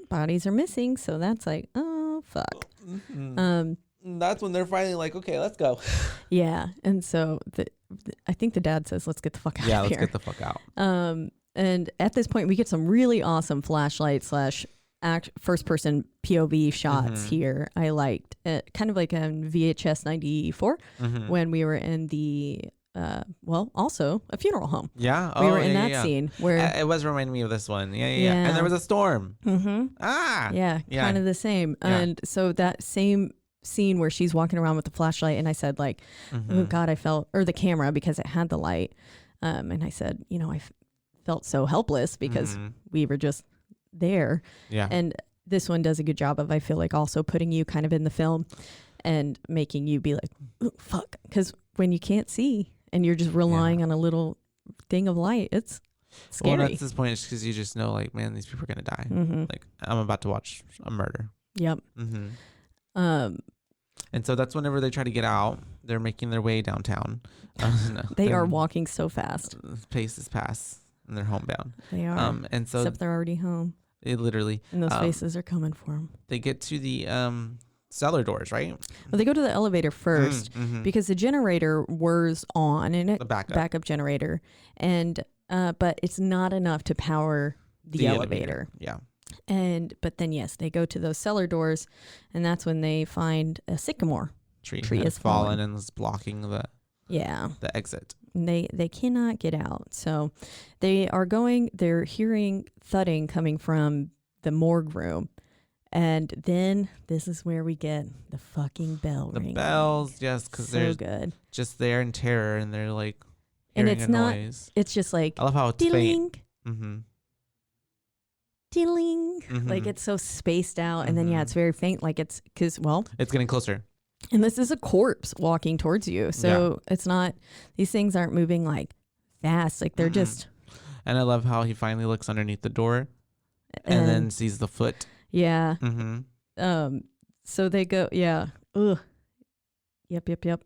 Speaker 2: bodies are missing. So that's like, oh, fuck.
Speaker 1: And that's when they're finally like, okay, let's go.
Speaker 2: Yeah. And so I think the dad says, let's get the fuck out
Speaker 1: Yeah,
Speaker 2: of
Speaker 1: let's
Speaker 2: here.
Speaker 1: get the fuck out.
Speaker 2: And at this point, we get some really awesome flashlight / first person POV shots here. I liked it, kind of like on VHS 94 when we were in the, also a funeral home.
Speaker 1: Yeah.
Speaker 2: We were in that scene where
Speaker 1: it was reminding me of this one. Yeah. And there was a storm.
Speaker 2: yeah, kind of the same.
Speaker 1: Yeah.
Speaker 2: And so that same scene where she's walking around with the flashlight, and I said like, oh God, or the camera, because it had the light. And I said, I felt so helpless because we were just there.
Speaker 1: Yeah.
Speaker 2: And this one does a good job of, I feel like, also putting you kind of in the film and making you be like, ooh, fuck. Because when you can't see and you're just relying on a little thing of light, it's scary.
Speaker 1: Well, that's this point, is because you just know, like, man, these people are gonna die. Like, I'm about to watch a murder.
Speaker 2: Yep.
Speaker 1: And so that's whenever they try to get out, they're making their way downtown.
Speaker 2: They are walking so fast.
Speaker 1: Paces pass, and they're homebound.
Speaker 2: They are.
Speaker 1: And so
Speaker 2: Except they're already home.
Speaker 1: it literally,
Speaker 2: And those faces are coming for them.
Speaker 1: they get to the cellar doors, right?
Speaker 2: Well, they go to the elevator first because the generator whirs on, and
Speaker 1: The backup.
Speaker 2: backup generator, and but it's not enough to power the elevator.
Speaker 1: Yeah.
Speaker 2: But then yes, they go to those cellar doors, and that's when they find a sycamore
Speaker 1: Tree
Speaker 2: has
Speaker 1: has fallen and is blocking the exit.
Speaker 2: And they cannot get out. So they're hearing thudding coming from the morgue room. And then this is where we get the fucking bell
Speaker 1: The
Speaker 2: ringing.
Speaker 1: bells, yes, because
Speaker 2: So
Speaker 1: they're
Speaker 2: good.
Speaker 1: just there in terror, and they're like
Speaker 2: And
Speaker 1: hearing
Speaker 2: it's
Speaker 1: a
Speaker 2: not,
Speaker 1: noise.
Speaker 2: it's just like,
Speaker 1: I love how it's faint.
Speaker 2: ding, ding. Like it's so spaced out. And then, it's very faint. Like it's because,
Speaker 1: It's getting closer.
Speaker 2: and this is a corpse walking towards you. So it's not, these things aren't moving like fast. Like they're just.
Speaker 1: And I love how he finally looks underneath the door and then sees the foot.
Speaker 2: Yeah.
Speaker 1: Mm-hmm.
Speaker 2: So they go, yeah. Ugh. Yep.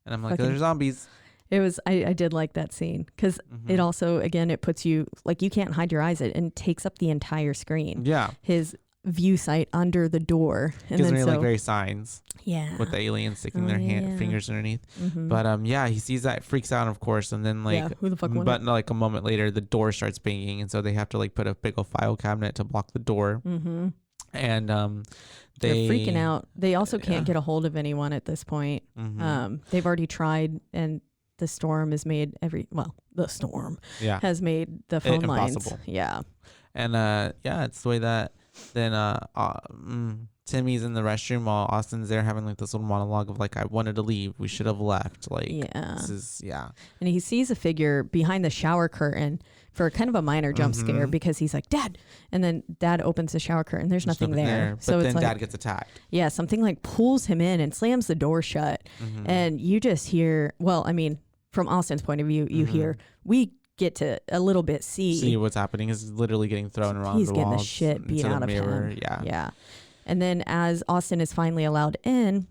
Speaker 1: And I'm like,
Speaker 2: Fucking-
Speaker 1: they're zombies.
Speaker 2: It was, I did like that scene because it also, again, it puts you, like, you can't hide your eyes. It takes up the entire screen.
Speaker 1: Yeah.
Speaker 2: His view sight under the door. And
Speaker 1: Gives
Speaker 2: then
Speaker 1: me
Speaker 2: so,
Speaker 1: like very signs
Speaker 2: yeah.
Speaker 1: with the aliens sticking
Speaker 2: Oh,
Speaker 1: their
Speaker 2: yeah.
Speaker 1: fingers underneath.
Speaker 2: Mhm.
Speaker 1: But yeah, he sees that, freaks out, of course, and then like,
Speaker 2: yeah, who the fuck won
Speaker 1: but
Speaker 2: it?
Speaker 1: like a moment later, the door starts banging, and so they have to like put a big old file cabinet to block the door.
Speaker 2: Mm-hmm.
Speaker 1: And
Speaker 2: They're freaking out. They also can't
Speaker 1: Yeah.
Speaker 2: get a hold of anyone at this point.
Speaker 1: Mhm.
Speaker 2: They've already tried, and the storm has made the storm
Speaker 1: yeah.
Speaker 2: has made the phone lines.
Speaker 1: Impossible.
Speaker 2: Yeah.
Speaker 1: And yeah, it's the way that then Timmy's in the restroom while Austin's there having like this little monologue of like, I wanted to leave. We should have left. Like,
Speaker 2: Yeah.
Speaker 1: this is, yeah.
Speaker 2: And he sees a figure behind the shower curtain for kind of a minor jump scare because he's like, Dad. And then Dad opens the shower curtain. There's nothing there.
Speaker 1: But
Speaker 2: So
Speaker 1: then
Speaker 2: it's like,
Speaker 1: Dad gets attacked.
Speaker 2: yeah, something like pulls him in and slams the door shut. And you just hear, well, I mean, from Austin's point of view, you hear, we get to a little bit
Speaker 1: See what's happening is literally getting thrown around
Speaker 2: he's
Speaker 1: the
Speaker 2: getting
Speaker 1: walls.
Speaker 2: the shit beat
Speaker 1: into the
Speaker 2: out of
Speaker 1: mirror.
Speaker 2: him.
Speaker 1: Yeah.
Speaker 2: Yeah. And then as Austin is finally allowed in,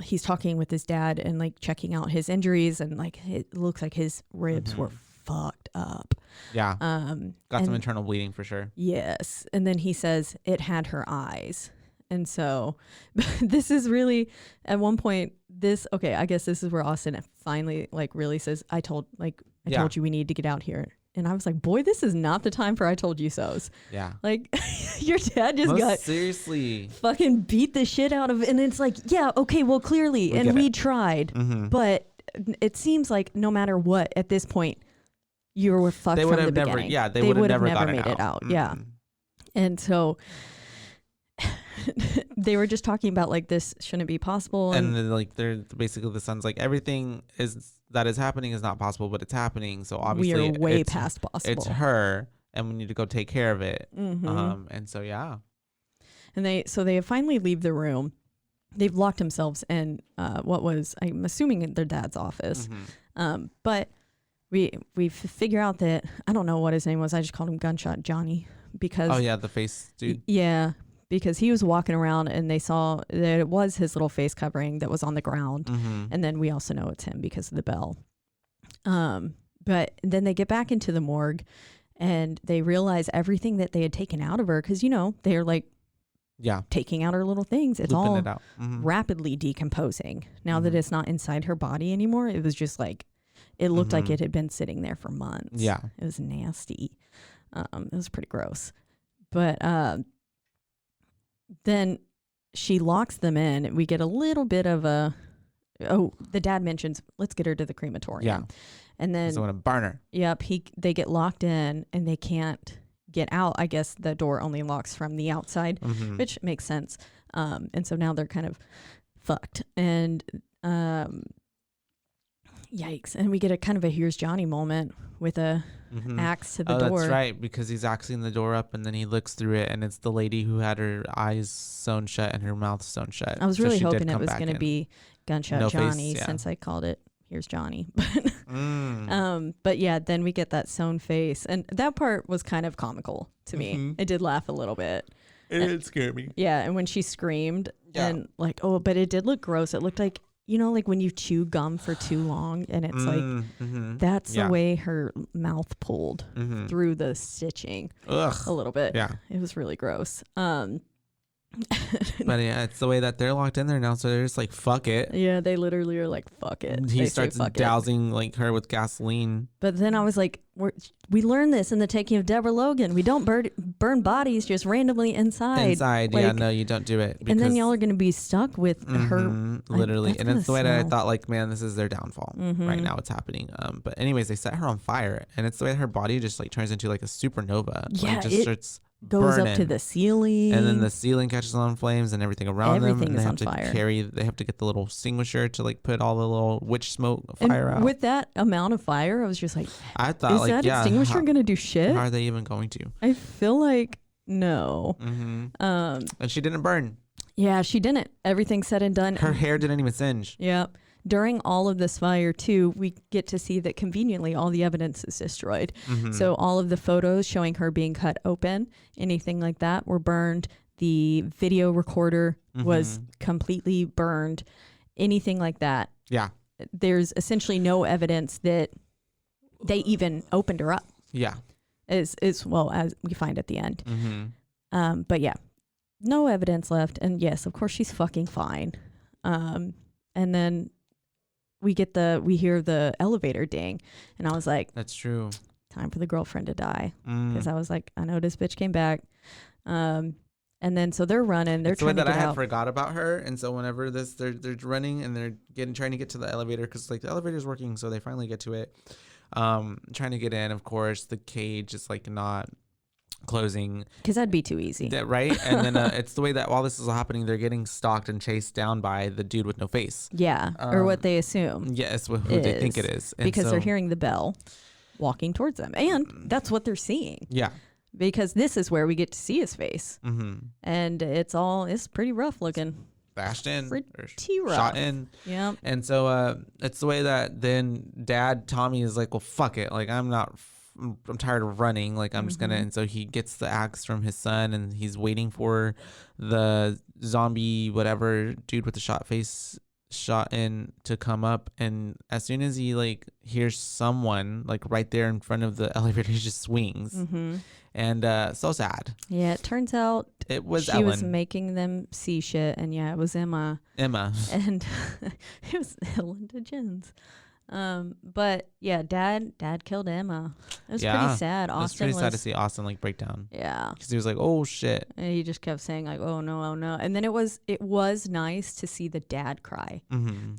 Speaker 2: he's talking with his dad and like checking out his injuries, and like it looks like his ribs were fucked up.
Speaker 1: Yeah. Got some
Speaker 2: and-
Speaker 1: internal bleeding for sure.
Speaker 2: Yes. And then he says it had her eyes. And so this is really at one point I guess this is where Austin finally like really says, I told you we need to get out here. And I was like, boy, this is not the time for I told you so's.
Speaker 1: Yeah.
Speaker 2: Like your dad just got
Speaker 1: seriously
Speaker 2: fucking beat the shit out of, and it's like, yeah, okay, well, clearly, we tried, but it seems like no matter what, at this point, you were fucked
Speaker 1: they
Speaker 2: from
Speaker 1: would
Speaker 2: the
Speaker 1: have never,
Speaker 2: beginning.
Speaker 1: yeah, they
Speaker 2: would
Speaker 1: would
Speaker 2: have
Speaker 1: have never
Speaker 2: made
Speaker 1: gotten
Speaker 2: it out. Yeah. And so they were just talking about like this shouldn't be possible.
Speaker 1: And then, like they're basically the son's like everything that is happening is not possible, but it's happening. So obviously
Speaker 2: we are way
Speaker 1: it's,
Speaker 2: past possible.
Speaker 1: it's her, and we need to go take care of it. And so yeah.
Speaker 2: And they finally leave the room. They've locked themselves in what was, I'm assuming, their dad's office. But we figure out that, I don't know what his name was. I just called him Gunshot Johnny because.
Speaker 1: Oh yeah, the face dude.
Speaker 2: Yeah, because he was walking around and they saw that it was his little face covering that was on the ground. And then we also know it's him because of the bell. But then they get back into the morgue and they realize everything that they had taken out of her, because, they're like,
Speaker 1: yeah,
Speaker 2: taking out her little things. It's
Speaker 1: looping
Speaker 2: all
Speaker 1: it out.
Speaker 2: rapidly decomposing. Now that it's not inside her body anymore, it was just like, it looked like it had been sitting there for months.
Speaker 1: Yeah.
Speaker 2: It was nasty. It was pretty gross. But then she locks them in. We get a little bit of the dad mentions, let's get her to the crematorium.
Speaker 1: Yeah.
Speaker 2: And then,
Speaker 1: so I want to burn her.
Speaker 2: yep, they get locked in and they can't get out. I guess the door only locks from the outside, which makes sense. And so now they're kind of fucked. And yikes. And we get a kind of a here's Johnny moment with a axe to the door.
Speaker 1: That's right, because he's axing the door up and then he looks through it and it's the lady who had her eyes sewn shut and her mouth sewn shut.
Speaker 2: I was
Speaker 1: So
Speaker 2: really
Speaker 1: she did
Speaker 2: hoping it
Speaker 1: come
Speaker 2: was
Speaker 1: back
Speaker 2: going to
Speaker 1: in.
Speaker 2: be Gunshot
Speaker 1: No face,
Speaker 2: Johnny
Speaker 1: yeah.
Speaker 2: since I called it here's Johnny.
Speaker 1: Mm.
Speaker 2: But yeah, then we get that sewn face. And that part was kind of comical to me. I did laugh a little bit.
Speaker 1: It did scare me.
Speaker 2: Yeah, and when she screamed
Speaker 1: Yeah.
Speaker 2: and like, but it did look gross. It looked like, like when you chew gum for too long and it's like, that's
Speaker 1: Yeah.
Speaker 2: the way her mouth pulled through the stitching
Speaker 1: Ugh.
Speaker 2: a little bit.
Speaker 1: Yeah.
Speaker 2: It was really gross.
Speaker 1: But yeah, it's the way that they're locked in there now, so they're just like, fuck it.
Speaker 2: Yeah, they literally are like, fuck it.
Speaker 1: He
Speaker 2: They say,
Speaker 1: starts
Speaker 2: "Fuck it."
Speaker 1: dousing like her with gasoline.
Speaker 2: But then I was like, we learned this in the taking of Deborah Logan. We don't burn bodies just randomly inside.
Speaker 1: Yeah,
Speaker 2: Like,
Speaker 1: no, you don't do it.
Speaker 2: And then y'all are going to be stuck with her.
Speaker 1: Literally.
Speaker 2: that's
Speaker 1: And it's the way
Speaker 2: gonna
Speaker 1: that I
Speaker 2: smell.
Speaker 1: thought, like, man, this is their downfall. Right now it's happening. But anyways, they set her on fire. And it's the way that her body just like turns into like a supernova.
Speaker 2: Yeah,
Speaker 1: Like, just
Speaker 2: it
Speaker 1: starts
Speaker 2: Goes
Speaker 1: burning.
Speaker 2: up to the ceiling.
Speaker 1: And then the ceiling catches on flames and everything around them.
Speaker 2: Everything
Speaker 1: And
Speaker 2: is
Speaker 1: they
Speaker 2: on
Speaker 1: have to
Speaker 2: fire.
Speaker 1: they have to get the little extinguisher to like put all the little witch smoke
Speaker 2: And
Speaker 1: fire out.
Speaker 2: with that amount of fire, I was just like,
Speaker 1: I thought,
Speaker 2: is
Speaker 1: like,
Speaker 2: that
Speaker 1: yeah,
Speaker 2: extinguisher going to do shit?
Speaker 1: how are they even going to?
Speaker 2: I feel like no.
Speaker 1: And she didn't burn.
Speaker 2: Yeah, she didn't. Everything said and done.
Speaker 1: Her hair didn't even singe.
Speaker 2: Yep. During all of this fire, too, we get to see that conveniently all the evidence is destroyed. So all of the photos showing her being cut open, anything like that, were burned. The video recorder was completely burned. anything like that.
Speaker 1: Yeah.
Speaker 2: There's essentially no evidence that they even opened her up.
Speaker 1: Yeah.
Speaker 2: As well as we find at the end.
Speaker 1: Mm-hmm.
Speaker 2: But yeah, no evidence left. And yes, of course she's fucking fine. And then we hear the elevator ding, and I was like,
Speaker 1: that's true.
Speaker 2: Time for the girlfriend to die. Because I was like, I know this bitch came back. And then so they're running, they're trying to get out. I had
Speaker 1: forgot about her, and so whenever they're running and they're trying to get to the elevator, because like the elevator's working, so they finally get to it. Trying to get in, of course, the cage is like not closing,
Speaker 2: because that'd be too easy,
Speaker 1: right? And then it's the way that while this is all happening, they're getting stalked and chased down by the dude with no face.
Speaker 2: Yeah, or what they assume.
Speaker 1: Yes, who they think it is, and
Speaker 2: because they're hearing the bell walking towards them, and that's what they're seeing.
Speaker 1: Yeah,
Speaker 2: because this is where we get to see his face, and it's pretty rough looking.
Speaker 1: Bashed in,
Speaker 2: pretty rough.
Speaker 1: Shot in.
Speaker 2: Yeah.
Speaker 1: And so it's the way that then Dad Tommy is like, well, fuck it, like I'm tired of running, like I'm just gonna. And so he gets the axe from his son, and he's waiting for the zombie whatever dude with the shot in to come up, and as soon as he like hears someone like right there in front of the elevator, he just swings. And so sad.
Speaker 2: Yeah, it turns out
Speaker 1: it was
Speaker 2: she
Speaker 1: Ellen.
Speaker 2: was making them see shit, and yeah, it was Emma, and it was Ellen DeGeneres. But yeah, Dad killed Emma. It was pretty sad. Austin, it was
Speaker 1: pretty sad to see Austin like break down.
Speaker 2: Yeah,
Speaker 1: because he was like, "Oh shit,"
Speaker 2: and he just kept saying like, "Oh no, oh no." And then it was nice to see the dad cry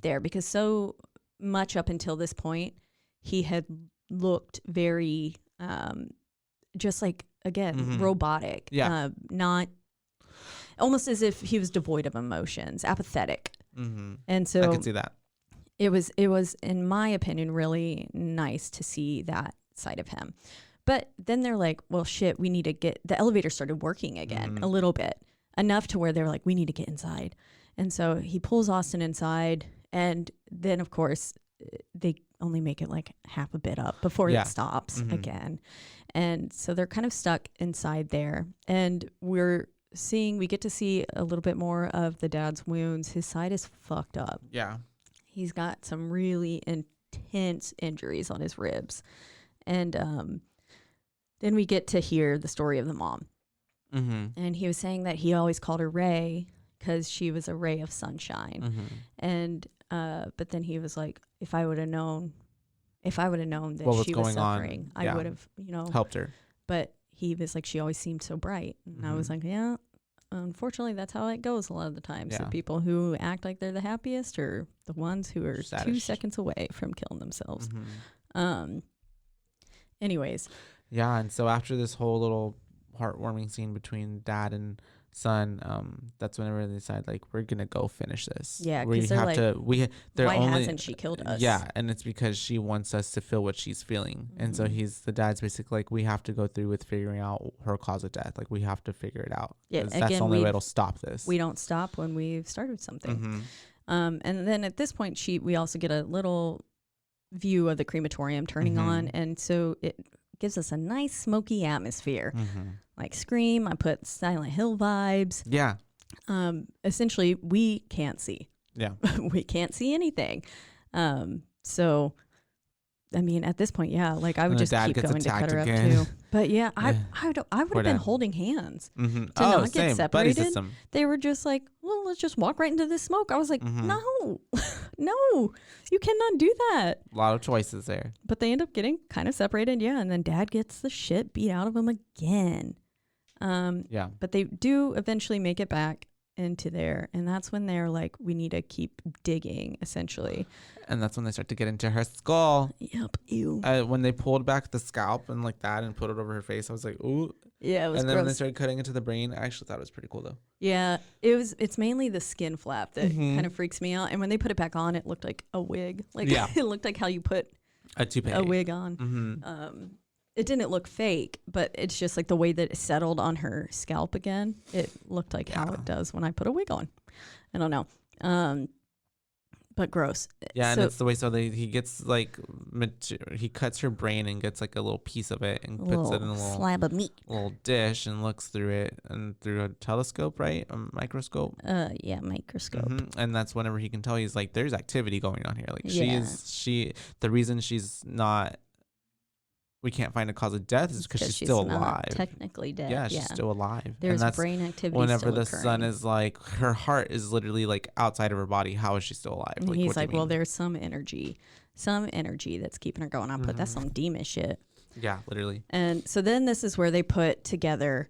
Speaker 2: there, because so much up until this point, he had looked very just like, again, robotic.
Speaker 1: Yeah,
Speaker 2: not almost as if he was devoid of emotions, apathetic. And so
Speaker 1: I could see that.
Speaker 2: It was, in my opinion, really nice to see that side of him. But then they're like, well, shit, we need to the elevator started working again a little bit, enough to where they were like, we need to get inside. And so he pulls Austin inside, and then of course they only make it like half a bit up before it stops again. And so they're kind of stuck inside there, and we get to see a little bit more of the dad's wounds. His side is fucked up.
Speaker 1: Yeah.
Speaker 2: He's got some really intense injuries on his ribs. And then we get to hear the story of the mom. And he was saying that he always called her Ray because she was a ray of sunshine. And but then he was like, if I would have known that she was suffering, I would have,
Speaker 1: helped her.
Speaker 2: But he was like, she always seemed so bright. And I was like, yeah. Unfortunately, that's how it goes a lot of the times. The people who act like they're the happiest are the ones who are 2 seconds away from killing themselves. Anyways.
Speaker 1: Yeah, and so after this whole little heartwarming scene between dad and son, that's whenever they decide like, we're gonna go finish this.
Speaker 2: Yeah, because they're like, why hasn't she killed us?
Speaker 1: Yeah, and it's because she wants us to feel what she's feeling. And so the dad's basically like, we have to go through with figuring out her cause of death. Like, we have to figure it out. Yeah, again, that's the only way it'll stop this.
Speaker 2: We don't stop when we've started something. And then at this point, we also get a little view of the crematorium turning on, and so it gives us a nice smoky atmosphere. Like Scream, I put Silent Hill vibes.
Speaker 1: Yeah.
Speaker 2: Essentially, we can't see.
Speaker 1: Yeah.
Speaker 2: We can't see anything. So, I mean, at this point, yeah, like I would just keep going to cut her up too. But yeah, I would have been holding hands to not get separated. They were just like, well, let's just walk right into this smoke. I was like, no, you cannot do that.
Speaker 1: A lot of choices there.
Speaker 2: But they end up getting kind of separated, yeah. And then Dad gets the shit beat out of him again.
Speaker 1: Yeah.
Speaker 2: But they do eventually make it back into there, and that's when they're like, we need to keep digging, essentially.
Speaker 1: And that's when they start to get into her skull.
Speaker 2: Yep. Ew.
Speaker 1: When they pulled back the scalp and like that and put it over her face, I was like, ooh.
Speaker 2: Yeah, it was.
Speaker 1: And then
Speaker 2: gross.
Speaker 1: when they started cutting into the brain, I actually thought it was pretty cool though.
Speaker 2: Yeah, it's mainly the skin flap that kind of freaks me out. And when they put it back on, it looked like a wig. Like it looked like how you put
Speaker 1: a toupee,
Speaker 2: a wig on. It didn't look fake, but it's just like the way that it settled on her scalp again. It looked like how it does when I put a wig on. I don't know. but gross.
Speaker 1: Yeah, and
Speaker 2: So-
Speaker 1: it's the way he gets like he cuts her brain and gets like a little piece of it and puts it in a little
Speaker 2: slab of meat.
Speaker 1: little dish and looks through it and through a telescope, right? A microscope.
Speaker 2: Yeah, microscope.
Speaker 1: And that's whenever he can tell, he's like, there's activity going on here. Like
Speaker 2: Yeah.
Speaker 1: the reason she's not, we can't find a cause of death is because she's still
Speaker 2: not
Speaker 1: alive.
Speaker 2: technically dead.
Speaker 1: Yeah, she's still alive.
Speaker 2: There's
Speaker 1: and that's
Speaker 2: brain activity.
Speaker 1: whenever
Speaker 2: still
Speaker 1: the
Speaker 2: occurring.
Speaker 1: sun is like, her heart is literally like outside of her body. How is she still alive?
Speaker 2: And
Speaker 1: Like,
Speaker 2: he's
Speaker 1: what do you
Speaker 2: like, well,
Speaker 1: mean?
Speaker 2: there's some energy that's keeping her going on, but that's some demon shit.
Speaker 1: Yeah, literally.
Speaker 2: And so then this is where they put together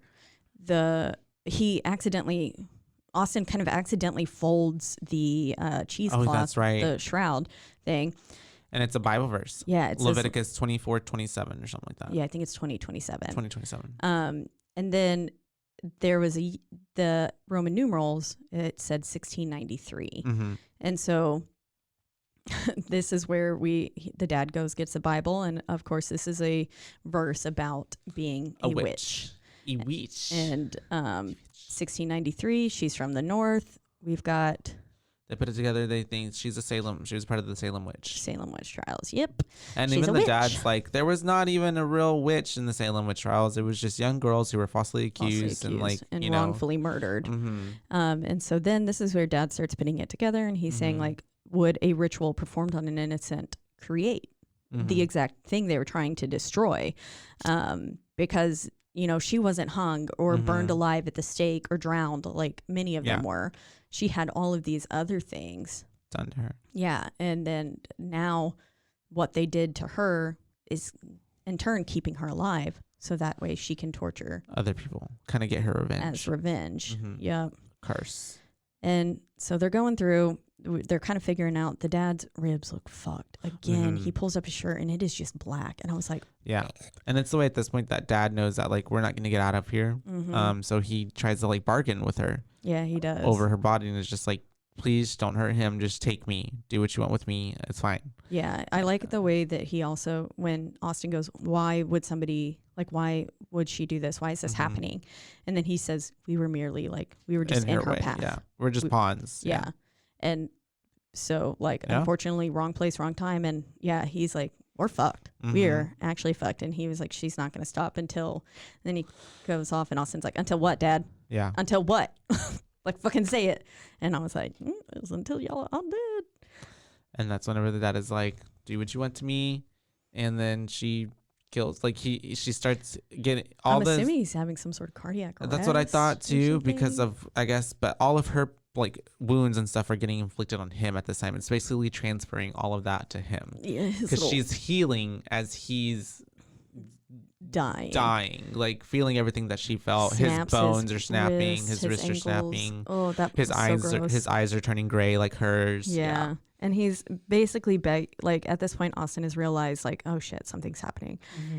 Speaker 2: Austin kind of accidentally folds the cheesecloth,
Speaker 1: that's right.
Speaker 2: the shroud thing.
Speaker 1: And it's a Bible verse.
Speaker 2: Yeah, it's
Speaker 1: Leviticus 24:27 or something like that.
Speaker 2: Yeah, I think it's 2027.
Speaker 1: 2027.
Speaker 2: And then there was the Roman numerals. It said 1693, and so this is where the dad gets a Bible, and of course this is a verse about being a witch.
Speaker 1: A witch.
Speaker 2: And 1693, she's from the north. We've got
Speaker 1: They put it together. They think she was part of the Salem witch.
Speaker 2: Salem witch trials. Yep.
Speaker 1: And
Speaker 2: She's
Speaker 1: even
Speaker 2: a
Speaker 1: the
Speaker 2: witch.
Speaker 1: dad's like, there was not even a real witch in the Salem witch trials. It was just young girls who were falsely accused and like,
Speaker 2: and
Speaker 1: you know,
Speaker 2: wrongfully murdered.
Speaker 1: Mm-hmm.
Speaker 2: And so then this is where dad starts putting it together, and he's saying like, would a ritual performed on an innocent create the exact thing they were trying to destroy? Because you know, she wasn't hung or burned alive at the stake or drowned like many of them were. She had all of these other things
Speaker 1: done to her.
Speaker 2: Yeah. And then now what they did to her is in turn keeping her alive. So that way she can torture
Speaker 1: other people, kind of get her revenge.
Speaker 2: as revenge. Yep.
Speaker 1: Curse.
Speaker 2: And so they're going through, they're kind of figuring out the dad's ribs look fucked. Again, he pulls up his shirt and it is just black. And I was like,
Speaker 1: yeah. And it's the way at this point that dad knows that like, we're not going to get out of here. So he tries to like bargain with her.
Speaker 2: Yeah, he does.
Speaker 1: Over her body and is just like, please don't hurt him. Just take me. Do what you want with me. It's fine.
Speaker 2: Yeah. I like the way that he also, when Austin goes, why would she do this? Why is this happening? And then he says, we were just in her path.
Speaker 1: Yeah. We're just pawns.
Speaker 2: Yeah. And so unfortunately, wrong place, wrong time. And yeah, he's like, we're fucked. We're actually fucked. And he was like, she's not going to stop until, then he goes off and Austin's like, until what, Dad?
Speaker 1: Yeah.
Speaker 2: Until what? Like, fucking say it. And I was like, it was until y'all are dead.
Speaker 1: And that's whenever the dad is like, do what you want to me. And then she kills, like she starts getting all
Speaker 2: I'm
Speaker 1: this.
Speaker 2: assuming he's having some sort of cardiac arrest.
Speaker 1: That's what I thought too,
Speaker 2: or
Speaker 1: because
Speaker 2: something.
Speaker 1: of, I guess, but all of her like wounds and stuff are getting inflicted on him at this time. It's basically transferring all of that to him.
Speaker 2: Yeah,
Speaker 1: because she's healing as he's dying, like feeling everything that she felt. His bones are snapping, his wrists are snapping.
Speaker 2: Oh, that
Speaker 1: his
Speaker 2: was
Speaker 1: eyes are turning gray like hers.
Speaker 2: Yeah. And he's basically at this point Austin has realized like, oh shit, something's happening.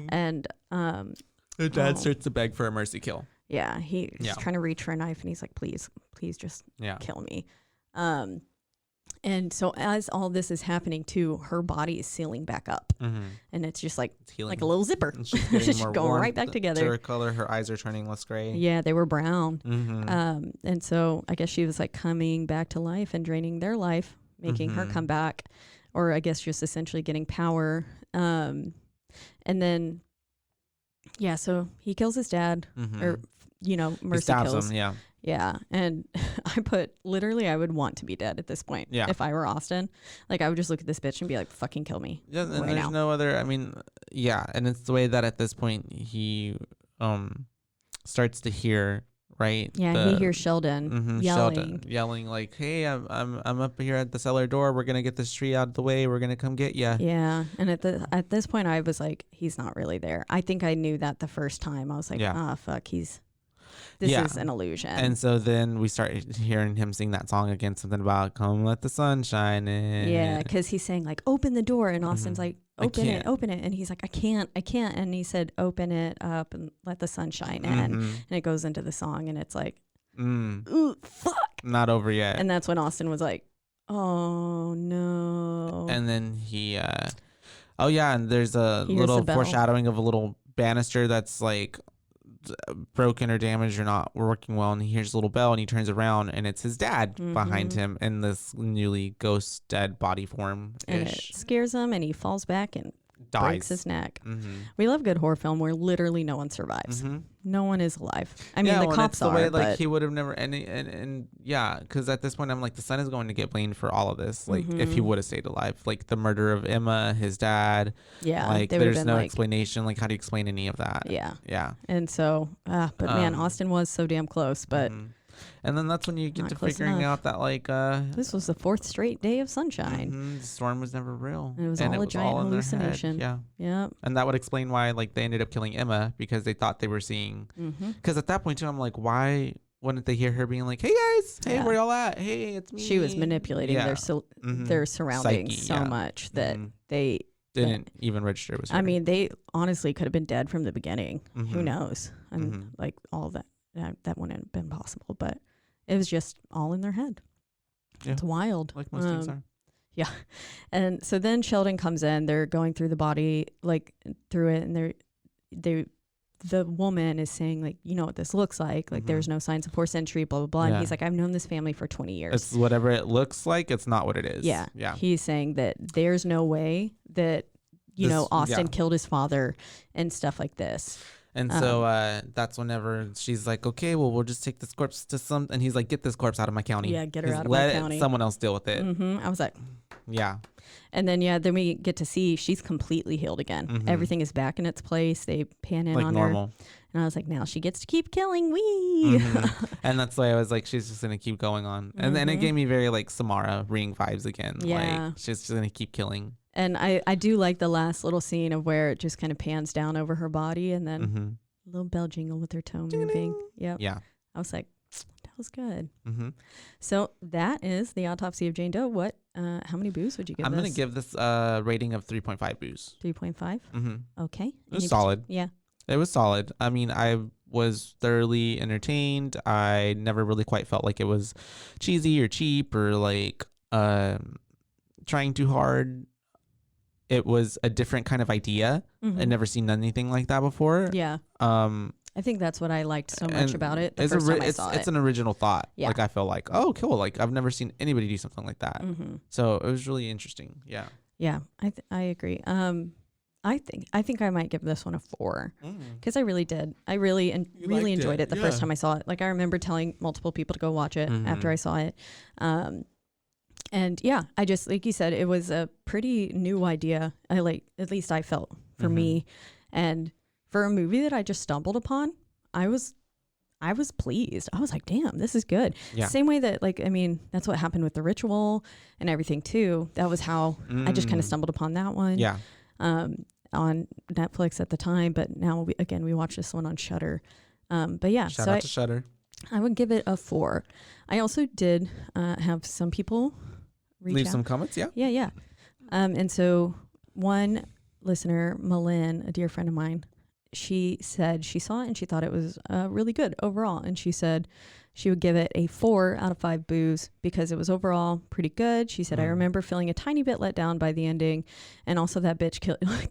Speaker 2: And
Speaker 1: the dad starts to beg for a mercy kill.
Speaker 2: Yeah, he's trying to reach for a knife and he's like, please just kill me. And so as all this is happening too, her body is sealing back up. And it's just like a little zipper.
Speaker 1: And she's getting
Speaker 2: just
Speaker 1: more
Speaker 2: going right back together.
Speaker 1: To her color, her eyes are turning less gray.
Speaker 2: Yeah, they were brown. And so I guess she was like coming back to life and draining their life, making her come back, or I guess just essentially getting power. And then, yeah, so he kills his dad, or, mercy kills.
Speaker 1: Him,
Speaker 2: Yeah. And I I would want to be dead at this point.
Speaker 1: Yeah.
Speaker 2: If I were Austin, like I would just look at this bitch and be like, fucking kill me.
Speaker 1: Yeah. And
Speaker 2: right
Speaker 1: there's
Speaker 2: now.
Speaker 1: no other, and it's the way that at this point he starts to hear, right?
Speaker 2: Yeah. He hears Sheldon
Speaker 1: yelling like, hey, I'm up here at the cellar door. We're going to get this tree out of the way. We're going to come get you.
Speaker 2: Yeah. And at this point I was like, he's not really there. I think I knew that the first time. I was like, fuck, this is an illusion.
Speaker 1: And so then we start hearing him sing that song again, something about come let the sun shine in.
Speaker 2: Yeah, because he's saying like, open the door. And Austin's like, open it. And he's like, I can't. And he said, open it up and let the sun shine in. And it goes into the song and it's like, ooh, fuck.
Speaker 1: Not over yet.
Speaker 2: And that's when Austin was like, oh no.
Speaker 1: And then and there's a little foreshadowing of a little banister that's like broken or damaged or not working well, and he hears a little bell and he turns around and it's his dad behind him in this newly ghost dead body form,
Speaker 2: and it scares him, and he falls back and breaks his neck. We love good horror film where literally no one survives. No one is alive. I mean, the cops
Speaker 1: the
Speaker 2: are,
Speaker 1: way,
Speaker 2: but
Speaker 1: he would have never, and yeah, because at this point I'm like, the son is going to get blamed for all of this, like if he would have stayed alive, like the murder of Emma, his dad.
Speaker 2: Yeah,
Speaker 1: like there's no explanation. Like, how do you explain any of that?
Speaker 2: Yeah. And so but man, Austin was so damn close, but
Speaker 1: and then that's when you get to figuring out that like
Speaker 2: this was the 4th straight day of sunshine.
Speaker 1: The storm was never real.
Speaker 2: It was all a giant hallucination. Yeah.
Speaker 1: And that would explain why like they ended up killing Emma, because they thought they were seeing. Because at that point too, I'm like, why wouldn't they hear her being like, "Hey guys, hey, where y'all at? Hey, it's me."
Speaker 2: She was manipulating their surroundings so much that they
Speaker 1: didn't even register it was her.
Speaker 2: I mean, they honestly could have been dead from the beginning. Who knows? And like all that wouldn't have been possible, but it was just all in their head. It's wild.
Speaker 1: Like most things are.
Speaker 2: Yeah. And so then Sheldon comes in, they're going through the body, like through it, and the woman is saying, like, you know what this looks like there's no signs of forced entry, blah blah blah. And he's like, I've known this family for 20 years.
Speaker 1: It's whatever it looks like, it's not what it is.
Speaker 2: Yeah. He's saying that there's no way that Austin killed his father and stuff like this.
Speaker 1: And so that's whenever she's like, okay, well, we'll just take this corpse to some, and he's like, get this corpse out of my county.
Speaker 2: Yeah, get her out of my county.
Speaker 1: Let someone else deal with it.
Speaker 2: I was like,
Speaker 1: yeah.
Speaker 2: And then then we get to see she's completely healed again. Everything is back in its place. They pan in on
Speaker 1: normal.
Speaker 2: her, and I was like, now she gets to keep killing. Wee.
Speaker 1: And that's why I was like, she's just gonna keep going on. And then it gave me very like Samara Ring vibes again.
Speaker 2: Yeah,
Speaker 1: like she's just gonna keep killing.
Speaker 2: And I do like the last little scene of where it just kind of pans down over her body, and then a little bell jingle with her toe moving. Yep.
Speaker 1: Yeah.
Speaker 2: I was like, that was good. So that is the Autopsy of Jane Doe. What? How many boos would you give this?
Speaker 1: I'm gonna give this rating of 3.5 boos.
Speaker 2: 3.5. Okay.
Speaker 1: It was solid.
Speaker 2: Yeah.
Speaker 1: It was solid. I mean, I was thoroughly entertained. I never really quite felt like it was cheesy or cheap or like trying too hard. It was a different kind of idea. I'd never seen anything like that before.
Speaker 2: Yeah. I think that's what I liked so much about it. The first time I saw it.
Speaker 1: It's an original thought.
Speaker 2: Yeah.
Speaker 1: Like I feel like, oh, cool. Like I've never seen anybody do something like that. So it was really interesting. Yeah.
Speaker 2: Yeah. I agree. I think I might give this one a 4 because I really did. I really enjoyed it the first time I saw it. Like I remember telling multiple people to go watch it after I saw it. And yeah, I just, like you said, it was a pretty new idea. At least I felt for me, and for a movie that I just stumbled upon, I was pleased. I was like, damn, this is good.
Speaker 1: Yeah.
Speaker 2: Same way that, like, I mean, that's what happened with The Ritual and everything too. That was how I just kind of stumbled upon that one.
Speaker 1: Yeah.
Speaker 2: On Netflix at the time, but now we watch this one on Shudder. But yeah,
Speaker 1: shout out to Shudder.
Speaker 2: I would give it a 4. I also did have some people
Speaker 1: leave some comments.
Speaker 2: Yeah. And so one listener, Malin, a dear friend of mine, she said she saw it and she thought it was really good overall. And she said she would give it a 4 out of 5 boos because it was overall pretty good. She said, I remember feeling a tiny bit let down by the ending. And also that bitch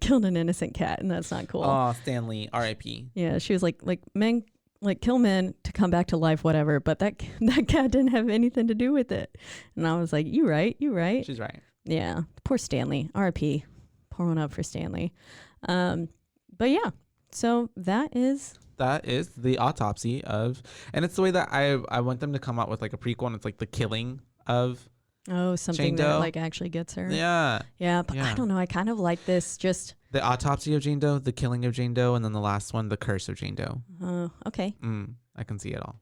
Speaker 2: killed an innocent cat, and that's not cool.
Speaker 1: Oh, Stanley, R.I.P.
Speaker 2: Yeah, she was like men, like kill men to come back to life, whatever. But that cat didn't have anything to do with it. And I was like, you right.
Speaker 1: She's right.
Speaker 2: Yeah, poor Stanley, R.I.P. Pour one up for Stanley. But yeah, so that is
Speaker 1: the Autopsy of, and it's the way that I want them to come out with like a prequel, and it's like the killing of
Speaker 2: something that like actually gets her.
Speaker 1: Yeah,
Speaker 2: but I don't know, I kind of like this, just
Speaker 1: the Autopsy of Jane Doe, the killing of Jane Doe, and then the last one, the curse of Jane Doe.
Speaker 2: Okay.
Speaker 1: I can see it all.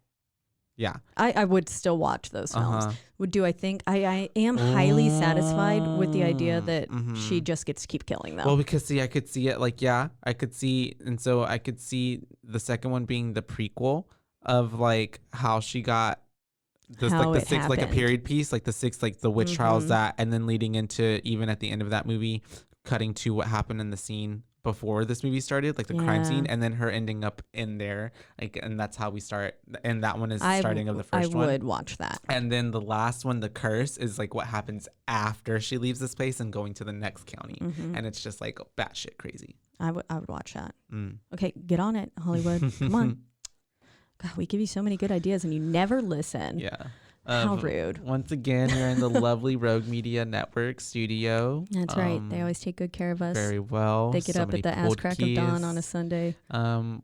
Speaker 1: Yeah,
Speaker 2: I would still watch those films. Do I think I am highly satisfied with the idea that she just gets to keep killing them?
Speaker 1: Well, because see, I could see it like, I could see, and so I could see the second one being the prequel of like how she got this, like the 6th, like a period piece, like the 6th, like the witch trials, that, and then leading into even at the end of that movie, cutting to what happened in the scene before this movie started, like the crime scene, and then her ending up in there, like, and that's how we start. And that one is the starting of the first one.
Speaker 2: I would watch that.
Speaker 1: And then the last one, the curse, is like what happens after she leaves this place and going to the next county, and it's just like batshit crazy.
Speaker 2: I would watch that.
Speaker 1: Mm.
Speaker 2: Okay, get on it, Hollywood. Come on. God, we give you so many good ideas and you never listen.
Speaker 1: Yeah.
Speaker 2: How rude.
Speaker 1: Once again, you're in the lovely Rogue Media Network studio.
Speaker 2: That's right. They always take good care of us.
Speaker 1: Very well.
Speaker 2: They get up at the ass crack of dawn on a Sunday.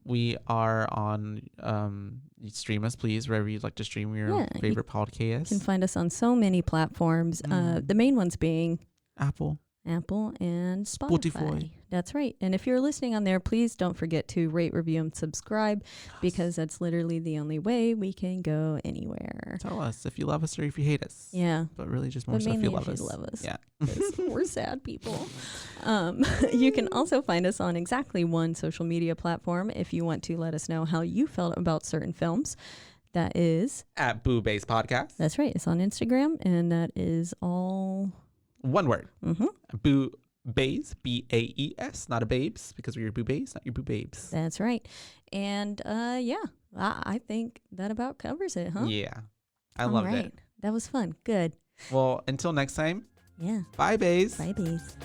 Speaker 1: We are on stream us please wherever you'd like to stream your favorite podcast.
Speaker 2: You can find us on so many platforms. The main ones being
Speaker 1: Apple
Speaker 2: and Spotify. That's right. And if you're listening on there, please don't forget to rate, review, and subscribe because that's literally the only way we can go anywhere.
Speaker 1: Tell us if you love us or if you hate us.
Speaker 2: Yeah.
Speaker 1: But really just more so if you love us.
Speaker 2: Yeah. We're sad people. You can also find us on exactly one social media platform if you want to let us know how you felt about certain films. That is
Speaker 1: at Boo Base Podcast.
Speaker 2: That's right. It's on Instagram, and that is all
Speaker 1: one word.
Speaker 2: Mm-hmm.
Speaker 1: Boo Baes, BAES, not a babes, because we're your Boo Baes, not your Boo Babes.
Speaker 2: That's right. And I think that about covers it, huh?
Speaker 1: Yeah. I loved it.
Speaker 2: That was fun. Good.
Speaker 1: Well, until next time.
Speaker 2: Yeah.
Speaker 1: Bye, Baes.
Speaker 2: Bye, Baes.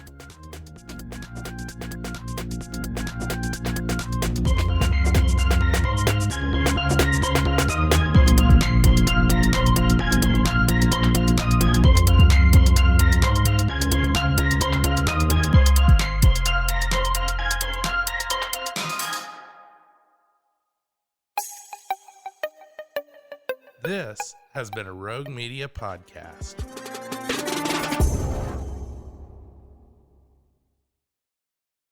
Speaker 3: This has been a Rogue Media podcast.